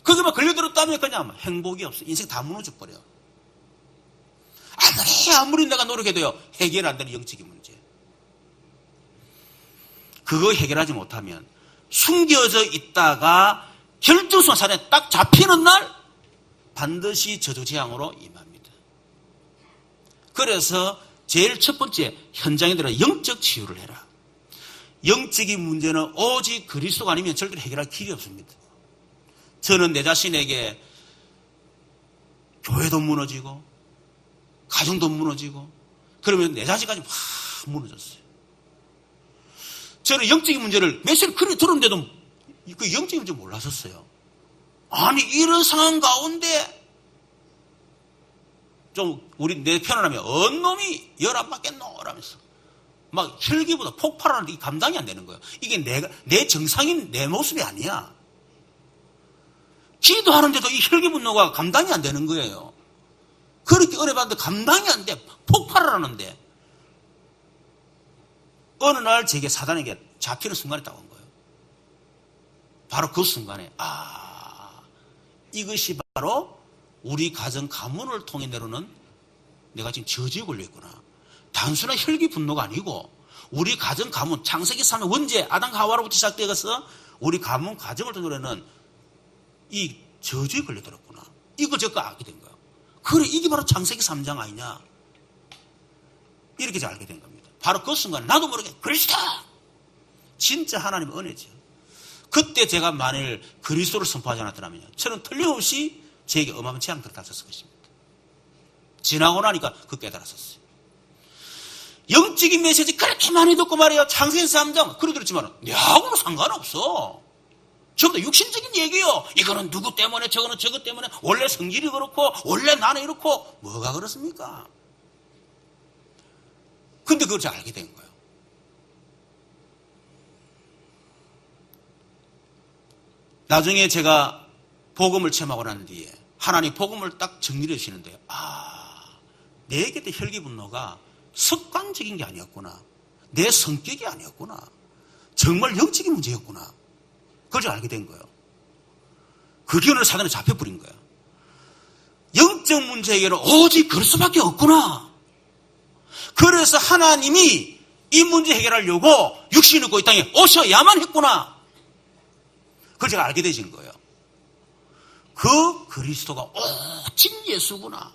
Speaker 1: 거기만 걸려들었다면 그냥 행복이 없어. 인생 다 무너져버려. 아무리 내가 노력해도요 해결 안 되는 영적인 문제. 그거 해결하지 못하면 숨겨져 있다가 결정성 사건에 딱 잡히는 날 반드시 저주재앙으로 임합니다. 그래서 제일 첫 번째 현장에 들어 영적 치유를 해라. 영적인 문제는 오직 그리스도가 아니면 절대로 해결할 길이 없습니다. 저는 내 자신에게 교회도 무너지고 가정도 무너지고 그러면 내 자신까지 막 무너졌어요. 저는 영적인 문제를 몇 시를 그리 들었는데도 그 영적인 문제 몰랐었어요. 아니, 이런 상황 가운데 좀 우리 내 편안하면 언 놈이 열 안 받겠노? 라면서 막 혈기보다 폭발하는데 이 감당이 안 되는 거예요. 이게 내 정상인 내 모습이 아니야. 기도하는데도 이 혈기 분노가 감당이 안 되는 거예요. 그렇게 은혜받는데 감당이 안 돼. 폭발을 하는데 어느 날 제게 사단에게 잡히는 순간이 딱 온 거예요. 바로 그 순간에 이것이 바로 우리 가정 가문을 통해 내려오는 내가 지금 저주에 걸려있구나. 단순한 혈기 분노가 아니고 우리 가정 가문 창세기 3의 원죄 아담과 하와로부터 시작되어서 우리 가문 가정을 통해는 이 저주에 걸려들었구나. 이거 제가 알게 된 거예요. 그래, 이게 바로 창세기 3장 아니냐. 이렇게 제가 알게 된 겁니다. 바로 그 순간에 나도 모르게 그리스도다. 진짜 하나님의 은혜죠. 그때 제가 만일 그리스도를 선포하지 않았더라면요, 저는 틀림없이 제게 어마어마한 재앙들을 닥쳤을 것입니다. 지나고 나니까 그 깨달았었어요. 영적인 메시지 그렇게 많이 듣고 말이에요. 창세기 3장 그래 들었지만 야하고는 상관없어. 전부 다 육신적인 얘기요. 이거는 누구 때문에, 저거는 저것 때문에, 원래 성질이 그렇고 원래 나는 이렇고 뭐가 그렇습니까? 근데 그걸 잘 알게 된 거예요. 나중에 제가 복음을 체험하고 난 뒤에 하나님 복음을 딱 정리를 해주시는데요. 내 곁에 혈기 분노가 습관적인 게 아니었구나. 내 성격이 아니었구나. 정말 영적인 문제였구나. 그걸 제가 알게 된 거예요. 그게 오늘 사단에 잡혀버린 거예요. 영적 문제 해결은 오직 그럴 수밖에 없구나. 그래서 하나님이 이 문제 해결하려고 육신을 입고 이 땅에 오셔야만 했구나. 그걸 제가 알게 되신 거예요. 그 그리스도가 오직 예수구나.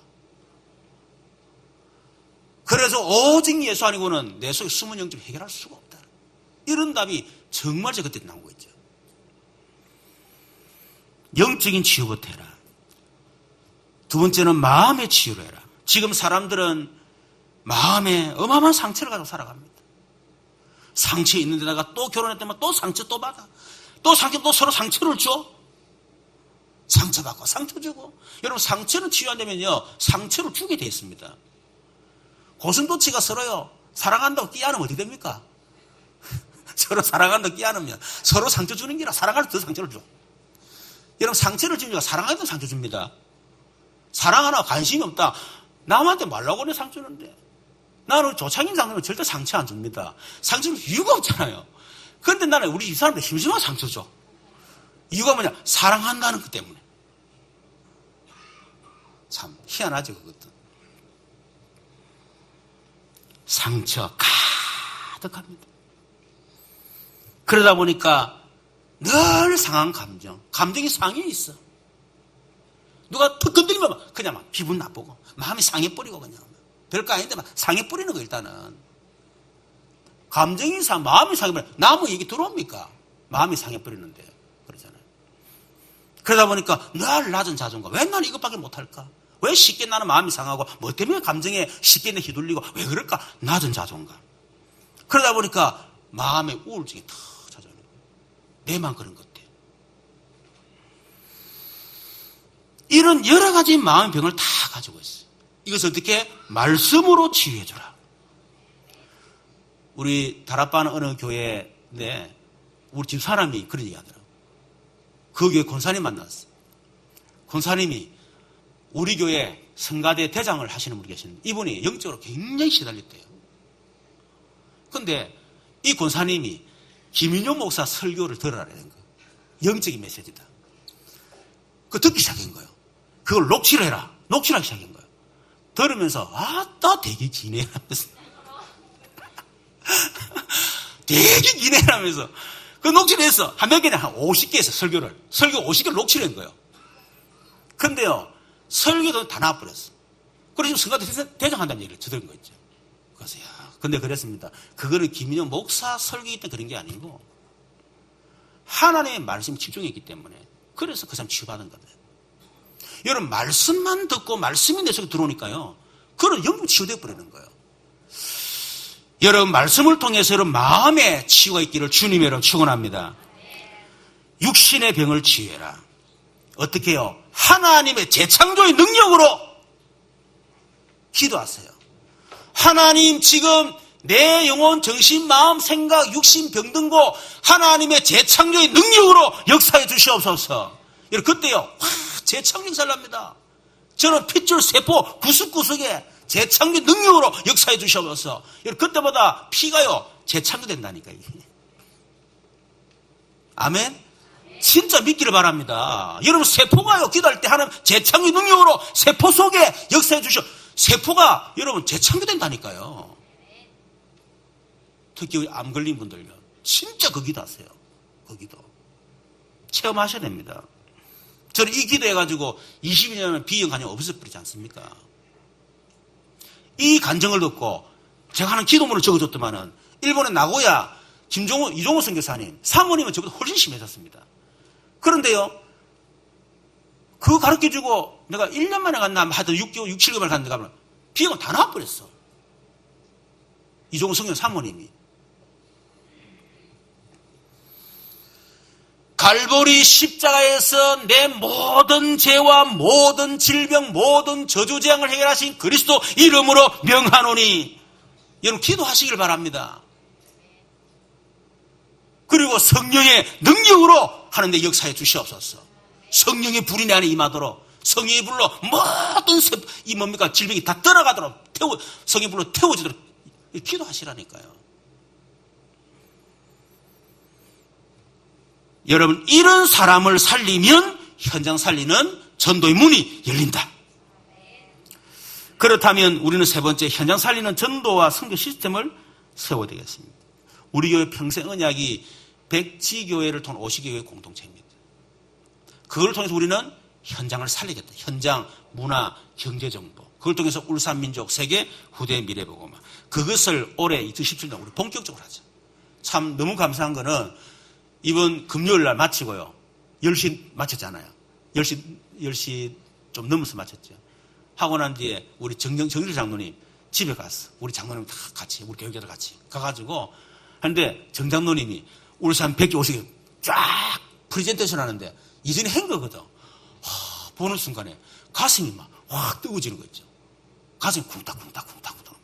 Speaker 1: 그래서 오직 예수 아니고는 내 속에 숨은 영적을 해결할 수가 없다. 이런 답이 정말 제가 그때 나온 거 있죠. 영적인 치유부터 해라. 두 번째는 마음의 치유를 해라. 지금 사람들은 마음에 어마어마한 상처를 가지고 살아갑니다. 상처 있는 데다가 또 결혼했다면 또 상처 또 받아. 또 상처 또 서로 상처를 줘. 상처받고 상처 주고. 여러분 상처는 치유 안 되면요 상처를 주게 돼 있습니다. 고슴도치가 서로요 사랑한다고 끼안으면 어떻게 됩니까? 서로 사랑한다고 끼안으면 서로 상처 주는 게라 사랑할 때 더 상처를 줘. 여러분 상처를 주니까 사랑할 때 상처 줍니다. 사랑 하나 관심이 없다. 남한테 말라고 내 상처 주는데 나는 조창인 상처는 절대 상처 안 줍니다. 상처 줄 이유가 없잖아요. 그런데 나는 우리 이 사람들 심심한 상처 줘. 이유가 뭐냐? 사랑한다는 것 때문에. 참 희한하죠 그것도. 상처 가득합니다. 그러다 보니까 늘 상한 감정이 상해 있어. 누가 툭 건드리면 그냥 막 기분 나쁘고 마음이 상해버리고 그냥 별거 아닌데 막 상해버리는 거 일단은. 감정이 마음이 상해버리면 나무 얘기 들어옵니까? 마음이 상해버리는데 그러잖아요. 그러다 보니까 늘 낮은 자존감. 왜 나는 이것밖에 못할까? 왜 쉽게 나는 마음이 상하고 뭐 때문에 감정에 쉽게 휘둘리고 왜 그럴까? 낮은 자존감. 그러다 보니까 마음의 우울증이 더 찾아오는 거예요. 내만 그런 것 같아. 이런 여러 가지 마음의 병을 다 가지고 있어요. 이것을 어떻게? 말씀으로 치유해줘라. 우리 다락방 어느 교회에 우리 집 사람이 그런 얘기 하더라고요. 그 교회 권사님 만났어요. 권사님이 우리 교회 성가대 대장을 하시는 분이 계시는데 이분이 영적으로 굉장히 시달렸대요. 그런데 이 권사님이 김인용 목사 설교를 들으라는 거예요. 영적인 메시지다. 그거 듣기 시작한 거예요. 그걸 녹취를 해라. 녹취를 하기 시작한 거예요. 들으면서 아따 되게 기네 하면서 되게 기네 하면서 그 녹취를 했어. 한 몇 개냐? 한 50개 했어. 설교 50개를 녹취를 한 거예요. 근데요 설교도 다 나와버렸어. 그래서 지금 성가대 대장한다는 얘기를 들은 거 있죠. 그래서 근데 그랬습니다. 그거는 김인영 목사 설교이기 때문에 그런 게 아니고 하나님의 말씀에 집중했기 때문에 그래서 그 사람 치유받은 거다. 여러분 말씀만 듣고 말씀이 내 속에 들어오니까요. 그런 영적 치유되어 버리는 거예요. 여러분 말씀을 통해서 여러분 마음의 치유가 있기를 주님으로 축원합니다. 육신의 병을 치유해라. 어떻게 해요? 하나님의 재창조의 능력으로 기도하세요. 하나님, 지금 내 영혼, 정신, 마음, 생각, 육신, 병든고 하나님의 재창조의 능력으로 역사해 주시옵소서. 여러분, 그때요, 재창조 역사를 합니다. 저는 핏줄 세포 구석구석에 재창조 능력으로 역사해 주시옵소서. 여러분, 그때마다 피가요, 재창조된다니까요. 아멘? 진짜 믿기를 바랍니다. 여러분, 세포가요, 기도할 때 하는 재창조 능력으로 세포 속에 역사해 주시오. 세포가 여러분 재창조된다니까요. 특히 암 걸린 분들요, 진짜 그 기도하세요. 그 기도 체험하셔야 됩니다. 저는 이 기도해가지고 22년은 비형 간염 없어버리지 않습니까? 이 간증을 듣고 제가 하는 기도문을 적어줬더만은 일본의 나고야 이종호 선교사님 사모님은 저보다 훨씬 심해졌습니다. 그런데요, 그거 가르쳐주고 내가 1년 만에 갔나 하여튼 6개월, 7개월 갔는데 가면 비형은 다 나와버렸어. 이종호 선교 사모님이. 갈보리 십자가에서 내 모든 죄와 모든 질병, 모든 저주재앙을 해결하신 그리스도 이름으로 명하노니, 여러분 기도하시길 바랍니다. 그리고 성령의 능력으로 하는데 역사해 주시옵소서. 성령의 불이 내 안에 임하도록, 성령의 불로 모든 이 뭡니까 질병이 다 떠나가도록 성령의 불로 태워지도록 기도하시라니까요. 여러분, 이런 사람을 살리면 현장 살리는 전도의 문이 열린다. 그렇다면 우리는 세 번째, 현장 살리는 전도와 선교 시스템을 세워야 되겠습니다. 우리 교회 평생 언약이 백지교회를 통한 오시교회 공동체입니다. 그걸 통해서 우리는 현장을 살리겠다. 현장, 문화, 경제정보. 그걸 통해서 울산민족, 세계, 후대 미래보고만. 그것을 올해 2017년 우리 본격적으로 하죠. 참 너무 감사한 거는 이번 금요일 날 마치고요. 10시 마쳤잖아요. 10시 좀 넘어서 마쳤죠. 하고 난 뒤에 우리 정일 장로님 집에 갔어. 우리 장로님 다 같이, 우리 교육자들 같이 가가지고 하는데 정장로님이 울산 150개 쫙 프레젠테이션 하는데 이전에 한 거거든. 보는 순간에 가슴이 막 확 뜨거워지는 거 있죠. 가슴이 쿵닥쿵닥쿵닥쿵닥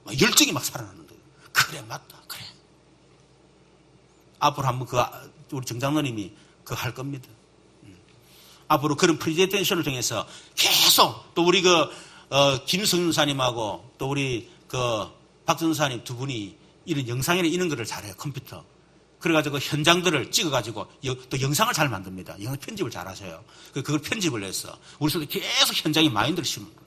Speaker 1: 막 열정이 막 살아나는 거예요. 그래, 맞다. 그래. 앞으로 한번 우리 정장로님이 그거 할 겁니다. 앞으로 그런 프레젠테이션을 통해서 계속 또 우리 김성윤 사님하고 또 우리 박전 사님 두 분이 이런 영상이나 이런 거를 잘해요. 컴퓨터. 그래가지고 현장들을 찍어가지고 또 영상을 잘 만듭니다. 영상 편집을 잘 하셔요. 그걸 편집을 해서 우리 속에 계속 현장에 마인드를 심는 거예요.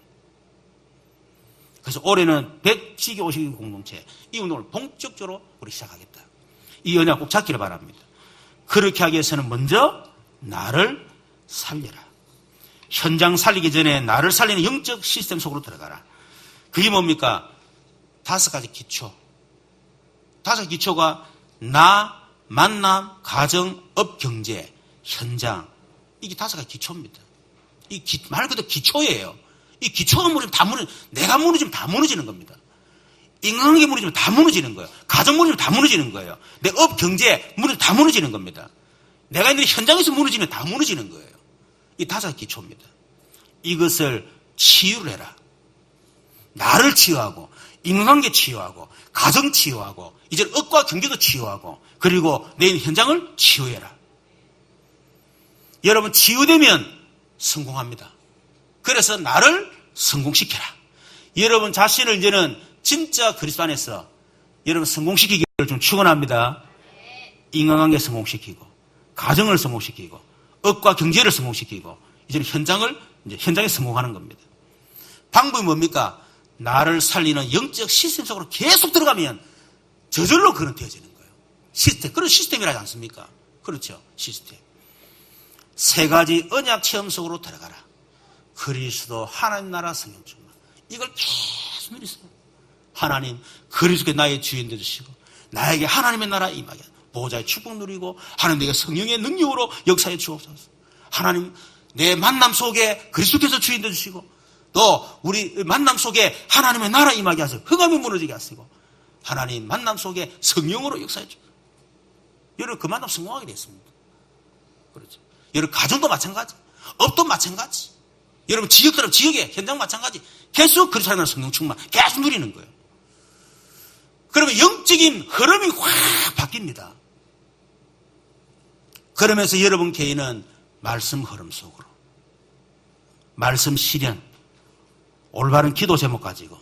Speaker 1: 그래서 올해는 100지교 오시기 공동체 이 운동을 본격적으로 우리 시작하겠다. 이 언약 꼭 잡기를 바랍니다. 그렇게 하기 위해서는 먼저 나를 살려라. 현장 살리기 전에 나를 살리는 영적 시스템 속으로 들어가라. 그게 뭡니까? 5가지 기초. 5 기초가 나, 만남, 가정, 업, 경제, 현장. 이게 5가지 기초입니다. 말 그대로 기초예요. 이 기초가 무너지면 내가 무너지면 다 무너지는 겁니다. 인간관계 무너지면 다 무너지는 거예요. 가정 무너지면 다 무너지는 거예요. 내 업, 경제 무너지면 다 무너지는 겁니다. 내가 있는 현장에서 무너지면 다 무너지는 거예요. 이 5가지 기초입니다. 이것을 치유를 해라. 나를 치유하고, 인간관계 치유하고, 가정 치유하고, 이제 업과 경제도 치유하고, 그리고 내 있는 현장을 치유해라. 여러분, 치유되면 성공합니다. 그래서 나를 성공시켜라. 여러분 자신을 이제는 진짜 그리스도 안에서 여러분 성공시키기를 좀 축원합니다. 인간관계 성공시키고, 가정을 성공시키고, 업과 경제를 성공시키고, 이제는 현장에 성공하는 겁니다. 방법이 뭡니까? 나를 살리는 영적 시스템 속으로 계속 들어가면 저절로 그런 되어지는 거예요. 시스템. 그런 시스템이라지 않습니까? 그렇죠. 시스템. 3가지 언약 체험 속으로 들어가라. 그리스도 하나님 나라 성령 충만. 이걸 계속 누리세요. 하나님 그리스도께 나의 주인 되주시고 나에게 하나님의 나라 임하게 보호자의 축복 누리고 하나님 내게 성령의 능력으로 역사해 주옵소서. 하나님 내 만남 속에 그리스도께서 주인 되주시고 또 우리 만남 속에 하나님의 나라 임하게 하시고 흑암이 무너지게 하시고 하나님 만남 속에 성령으로 역사해 주옵소서. 여러분 그 만남 성공하게 됐습니다. 그렇죠. 여러분, 가정도 마찬가지. 업도 마찬가지. 여러분, 지역들은 지역에, 현장 마찬가지. 계속 그리스도의 성령 충만, 계속 누리는 거예요. 그러면 영적인 흐름이 확 바뀝니다. 그러면서 여러분 개인은 말씀 흐름 속으로, 말씀 실현, 올바른 기도 제목 가지고,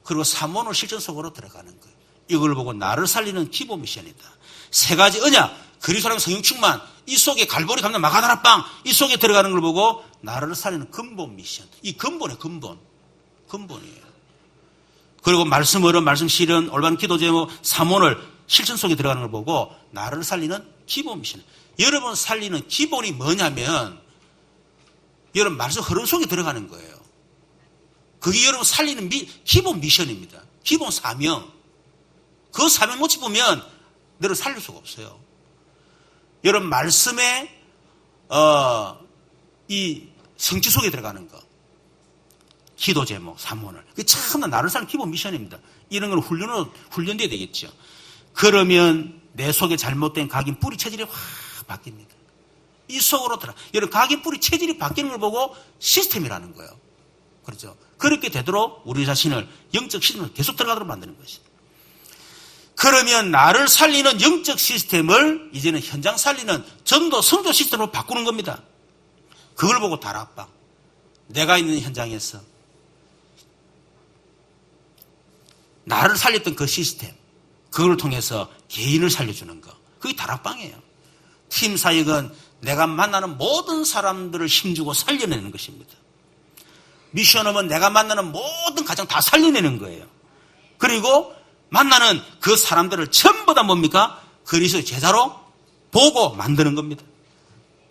Speaker 1: 그리고 사모노 실천 속으로 들어가는 거예요. 이걸 보고 나를 살리는 기본 미션이다. 세 가지 언약, 그리스도의 성령 충만, 이 속에 갈보리 감는 마가다라빵, 이 속에 들어가는 걸 보고 나를 살리는 근본 미션. 이 근본의 근본이에요. 그리고 말씀 어른, 말씀 실현, 올바른 기도 제목, 사모를 실천 속에 들어가는 걸 보고 나를 살리는 기본 미션. 여러분 살리는 기본이 뭐냐면 여러분 말씀 흐름 속에 들어가는 거예요. 그게 여러분 살리는 기본 미션입니다. 기본 사명. 그 사명 못 짚으면 너를 살릴 수가 없어요. 여러분 말씀에 이 성취 속에 들어가는 거, 기도 제목, 사모를, 그게 참나 나를 살리는 기본 미션입니다. 이런 건 훈련돼야 되겠죠. 그러면 내 속에 잘못된 각인 뿌리 체질이 확 바뀝니다. 이 속으로 들어. 여러분 각인 뿌리 체질이 바뀌는 걸 보고 시스템이라는 거예요. 그렇죠. 그렇게 되도록 우리 자신을 영적 시스템을 계속 들어가도록 만드는 것이다. 그러면 나를 살리는 영적 시스템을 이제는 현장 살리는 전도 성도 시스템으로 바꾸는 겁니다. 그걸 보고 다락방, 내가 있는 현장에서 나를 살렸던 그 시스템, 그걸 통해서 개인을 살려주는 거, 그게 다락방이에요. 팀 사역은 내가 만나는 모든 사람들을 힘주고 살려내는 것입니다. 미션업은 내가 만나는 모든 가정 다 살려내는 거예요. 그리고 만나는 그 사람들을 전부 다 뭡니까? 그리스도의 제자로 보고 만드는 겁니다.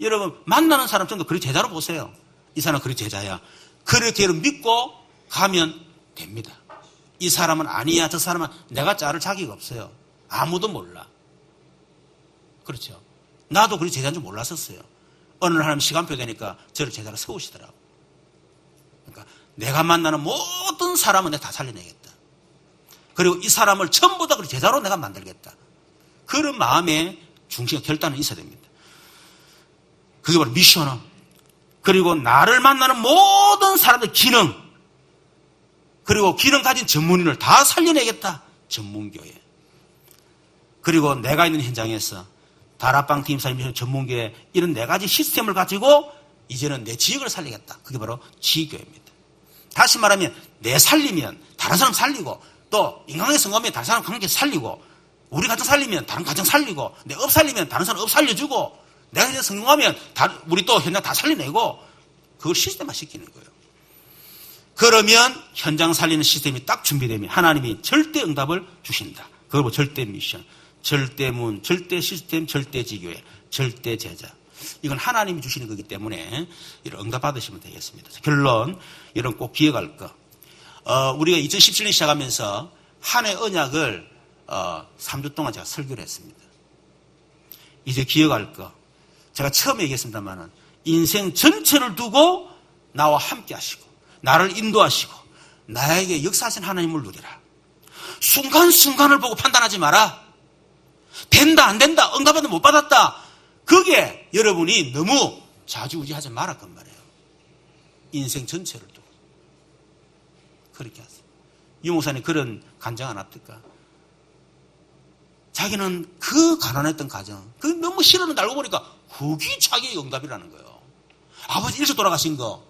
Speaker 1: 여러분 만나는 사람 전부 그리스도 제자로 보세요. 이 사람은 그리스도 제자야. 그렇게 믿고 가면 됩니다. 이 사람은 아니야, 저 사람은 내가 자를 자기가 없어요. 아무도 몰라. 그렇죠. 나도 그리스도 제자인 줄 몰랐었어요. 어느 날 하나님 시간표 되니까 저를 제자로 세우시더라고. 그러니까 내가 만나는 모든 사람은 내가 다 살려내겠다. 그리고 이 사람을 전부 다 제자로 내가 만들겠다. 그런 마음의 중심과 결단은 있어야 됩니다. 그게 바로 미션업. 그리고 나를 만나는 모든 사람들 기능, 그리고 기능 가진 전문인을 다 살려내겠다. 전문교회. 그리고 내가 있는 현장에서 다락방 팀 사님 전문교회 이런 네 가지 시스템을 가지고 이제는 내 지역을 살리겠다. 그게 바로 지교회입니다. 다시 말하면 내 살리면 다른 사람 살리고, 또 인간관계 성공하면 다른 사람 관계 살리고, 우리 가정 살리면 다른 가정 살리고, 내 업 살리면 다른 사람 업 살려주고, 내가 이제 성공하면 우리 또 현장 다 살려내고, 그걸 시스템화 시키는 거예요. 그러면 현장 살리는 시스템이 딱 준비되면 하나님이 절대 응답을 주신다. 그걸 절대 미션, 절대 문, 절대 시스템, 절대 지교회, 절대 제자. 이건 하나님이 주시는 거기 때문에 이런 응답 받으시면 되겠습니다. 결론, 이런 꼭 기억할 거. 우리가 2017년 시작하면서 한 해 언약을 3주 동안 제가 설교를 했습니다. 이제 기억할 거. 제가 처음에 얘기했습니다만은 인생 전체를 두고 나와 함께 하시고 나를 인도하시고 나에게 역사하신 하나님을 누리라. 순간순간을 보고 판단하지 마라. 된다 안 된다, 응답받다 못 받았다, 그게 여러분이 너무 좌지우지하지 말았단 말이에요. 인생 전체를 두고 그렇게 하세요. 유 목사님 그런 간증 안 합니까? 자기는 그 가난했던 가정, 그 너무 싫어하는 날 알고 보니까 그게 자기의 응답이라는 거예요. 아버지 일찍 돌아가신 거,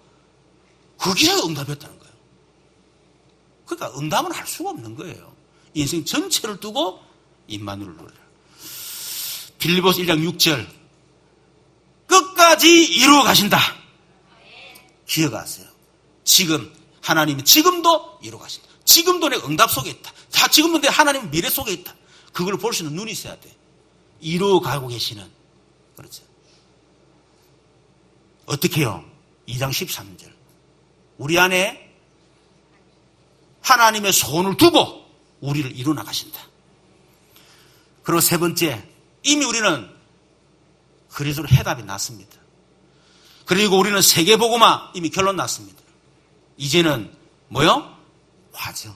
Speaker 1: 그게 응답이었다는 거예요. 그러니까 응답은 할 수가 없는 거예요. 인생 전체를 두고 임마누엘을 누리라. 빌립보서 1장 6절, 끝까지 이루어 가신다. 기억하세요. 지금 하나님이 지금도 이루어 가신다. 지금도 내 응답 속에 있다. 다 지금도 내 하나님 미래 속에 있다. 그걸 볼 수 있는 눈이 있어야 돼. 이루어 가고 계시는. 그렇죠. 어떻게 해요? 2장 13절. 우리 안에 하나님의 손을 두고 우리를 이루어 나가신다. 그리고 세 번째, 이미 우리는 그리스도로 해답이 났습니다. 그리고 우리는 세계복음화 이미 결론 났습니다. 이제는 뭐요? 과정.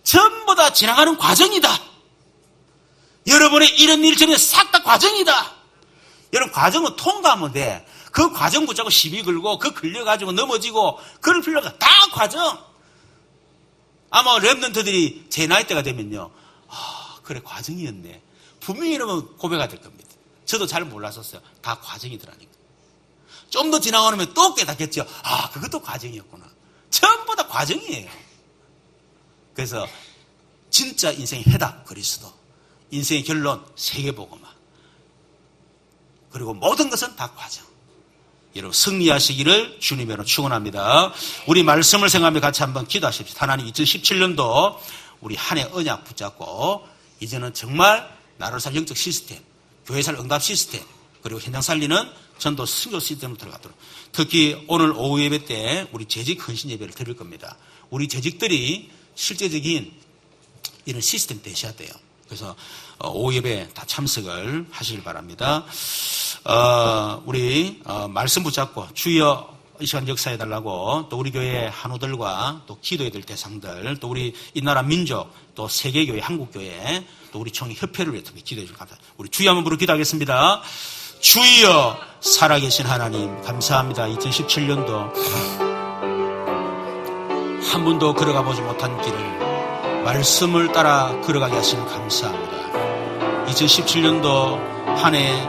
Speaker 1: 전부 다 지나가는 과정이다. 여러분의 이런 일 전에 싹 다 과정이다. 여러분, 과정은 통과하면 돼. 그 과정 붙잡고 시비 걸고, 그 걸려가지고 넘어지고, 그럴 필요 없다. 다 과정! 아마 랩런트들이 제 나이대가 되면요. 그래, 과정이었네. 분명히 이러면 고백가 될 겁니다. 저도 잘 몰랐었어요. 다 과정이더라니까. 좀 더 지나가면 또 깨닫겠죠. 그것도 과정이었구나. 전부 다 과정이에요. 그래서 진짜 인생의 해답 그리스도, 인생의 결론 세계복음화, 그리고 모든 것은 다 과정. 여러분 승리하시기를 주님으로 축원합니다. 우리 말씀을 생각하며 같이 한번 기도하십시오. 하나님 2017년도 우리 한 해 언약 붙잡고 이제는 정말 나를 살 영적 시스템, 교회 살 응답 시스템, 그리고 현장 살리는 전도 승교 시스템으로 들어가도록. 특히 오늘 오후 예배 때 우리 재직 헌신 예배를 드릴 겁니다. 우리 재직들이 실제적인 이런 시스템 되셔야 돼요. 그래서 오후 예배 다 참석을 하시길 바랍니다. 우리 말씀 붙잡고 주여 이 시간 역사해달라고 또 우리 교회 한우들과 또 기도해야 될 대상들, 또 우리 이 나라 민족, 또 세계교회, 한국교회, 또 우리 총회협회를 위해 기도해 주길 감사합니다. 우리 주여 한번 부르고 기도하겠습니다. 주여 살아계신 하나님 감사합니다. 2017년도 한 번도 걸어가 보지 못한 길을 말씀을 따라 걸어가게 하시는 감사합니다. 2017년도 한 해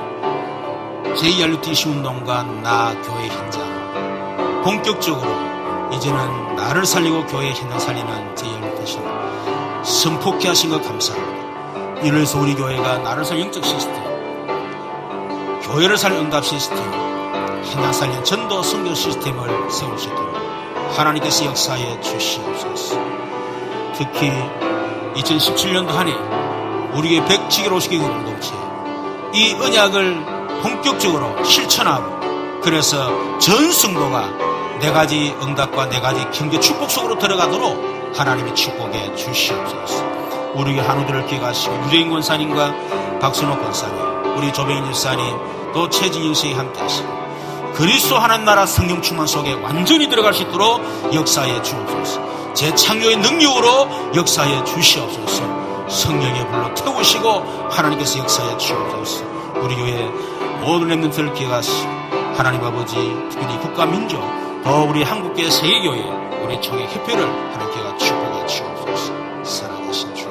Speaker 1: JRUTC 운동과 나 교회 현장 본격적으로 이제는 나를 살리고 교회 현장 살리는 JRUTC 선포케 하신 것 감사합니다. 이래서 우리 교회가 나를 살 영적 시스템, 교회를 살 응답 시스템, 현장 살리는 전도 선교 시스템을 세울 수 있도록 하나님께서 역사해 주시옵소서. 특히 2017년도 한 해 우리 교회 100지교로 오시기 공동체 이 언약을 본격적으로 실천하고, 그래서 전 성도가 네 가지 응답과 네 가지 경제 축복 속으로 들어가도록 하나님이 축복해 주시옵소서. 우리 교회 한우들을 기억하시고 유대인 권사님과 박선호 권사님, 우리 조병인 집사님, 또 최진영 씨에 함께 하시고 그리스도 하나님 나라 성령 충만 속에 완전히 들어갈 수 있도록 역사해 주옵소서. 재창조의 능력으로 역사해 주시옵소서. 성령의 불로 태우시고 하나님께서 역사해 주옵소서. 우리 교회 모든 렘넌트를 기억하시고 하나님 아버지, 특별히 국가 민족, 더 우리 한국교회 세계교회, 우리 총회 협회를 하나님께서 축복해 주옵소서. 살아계신 주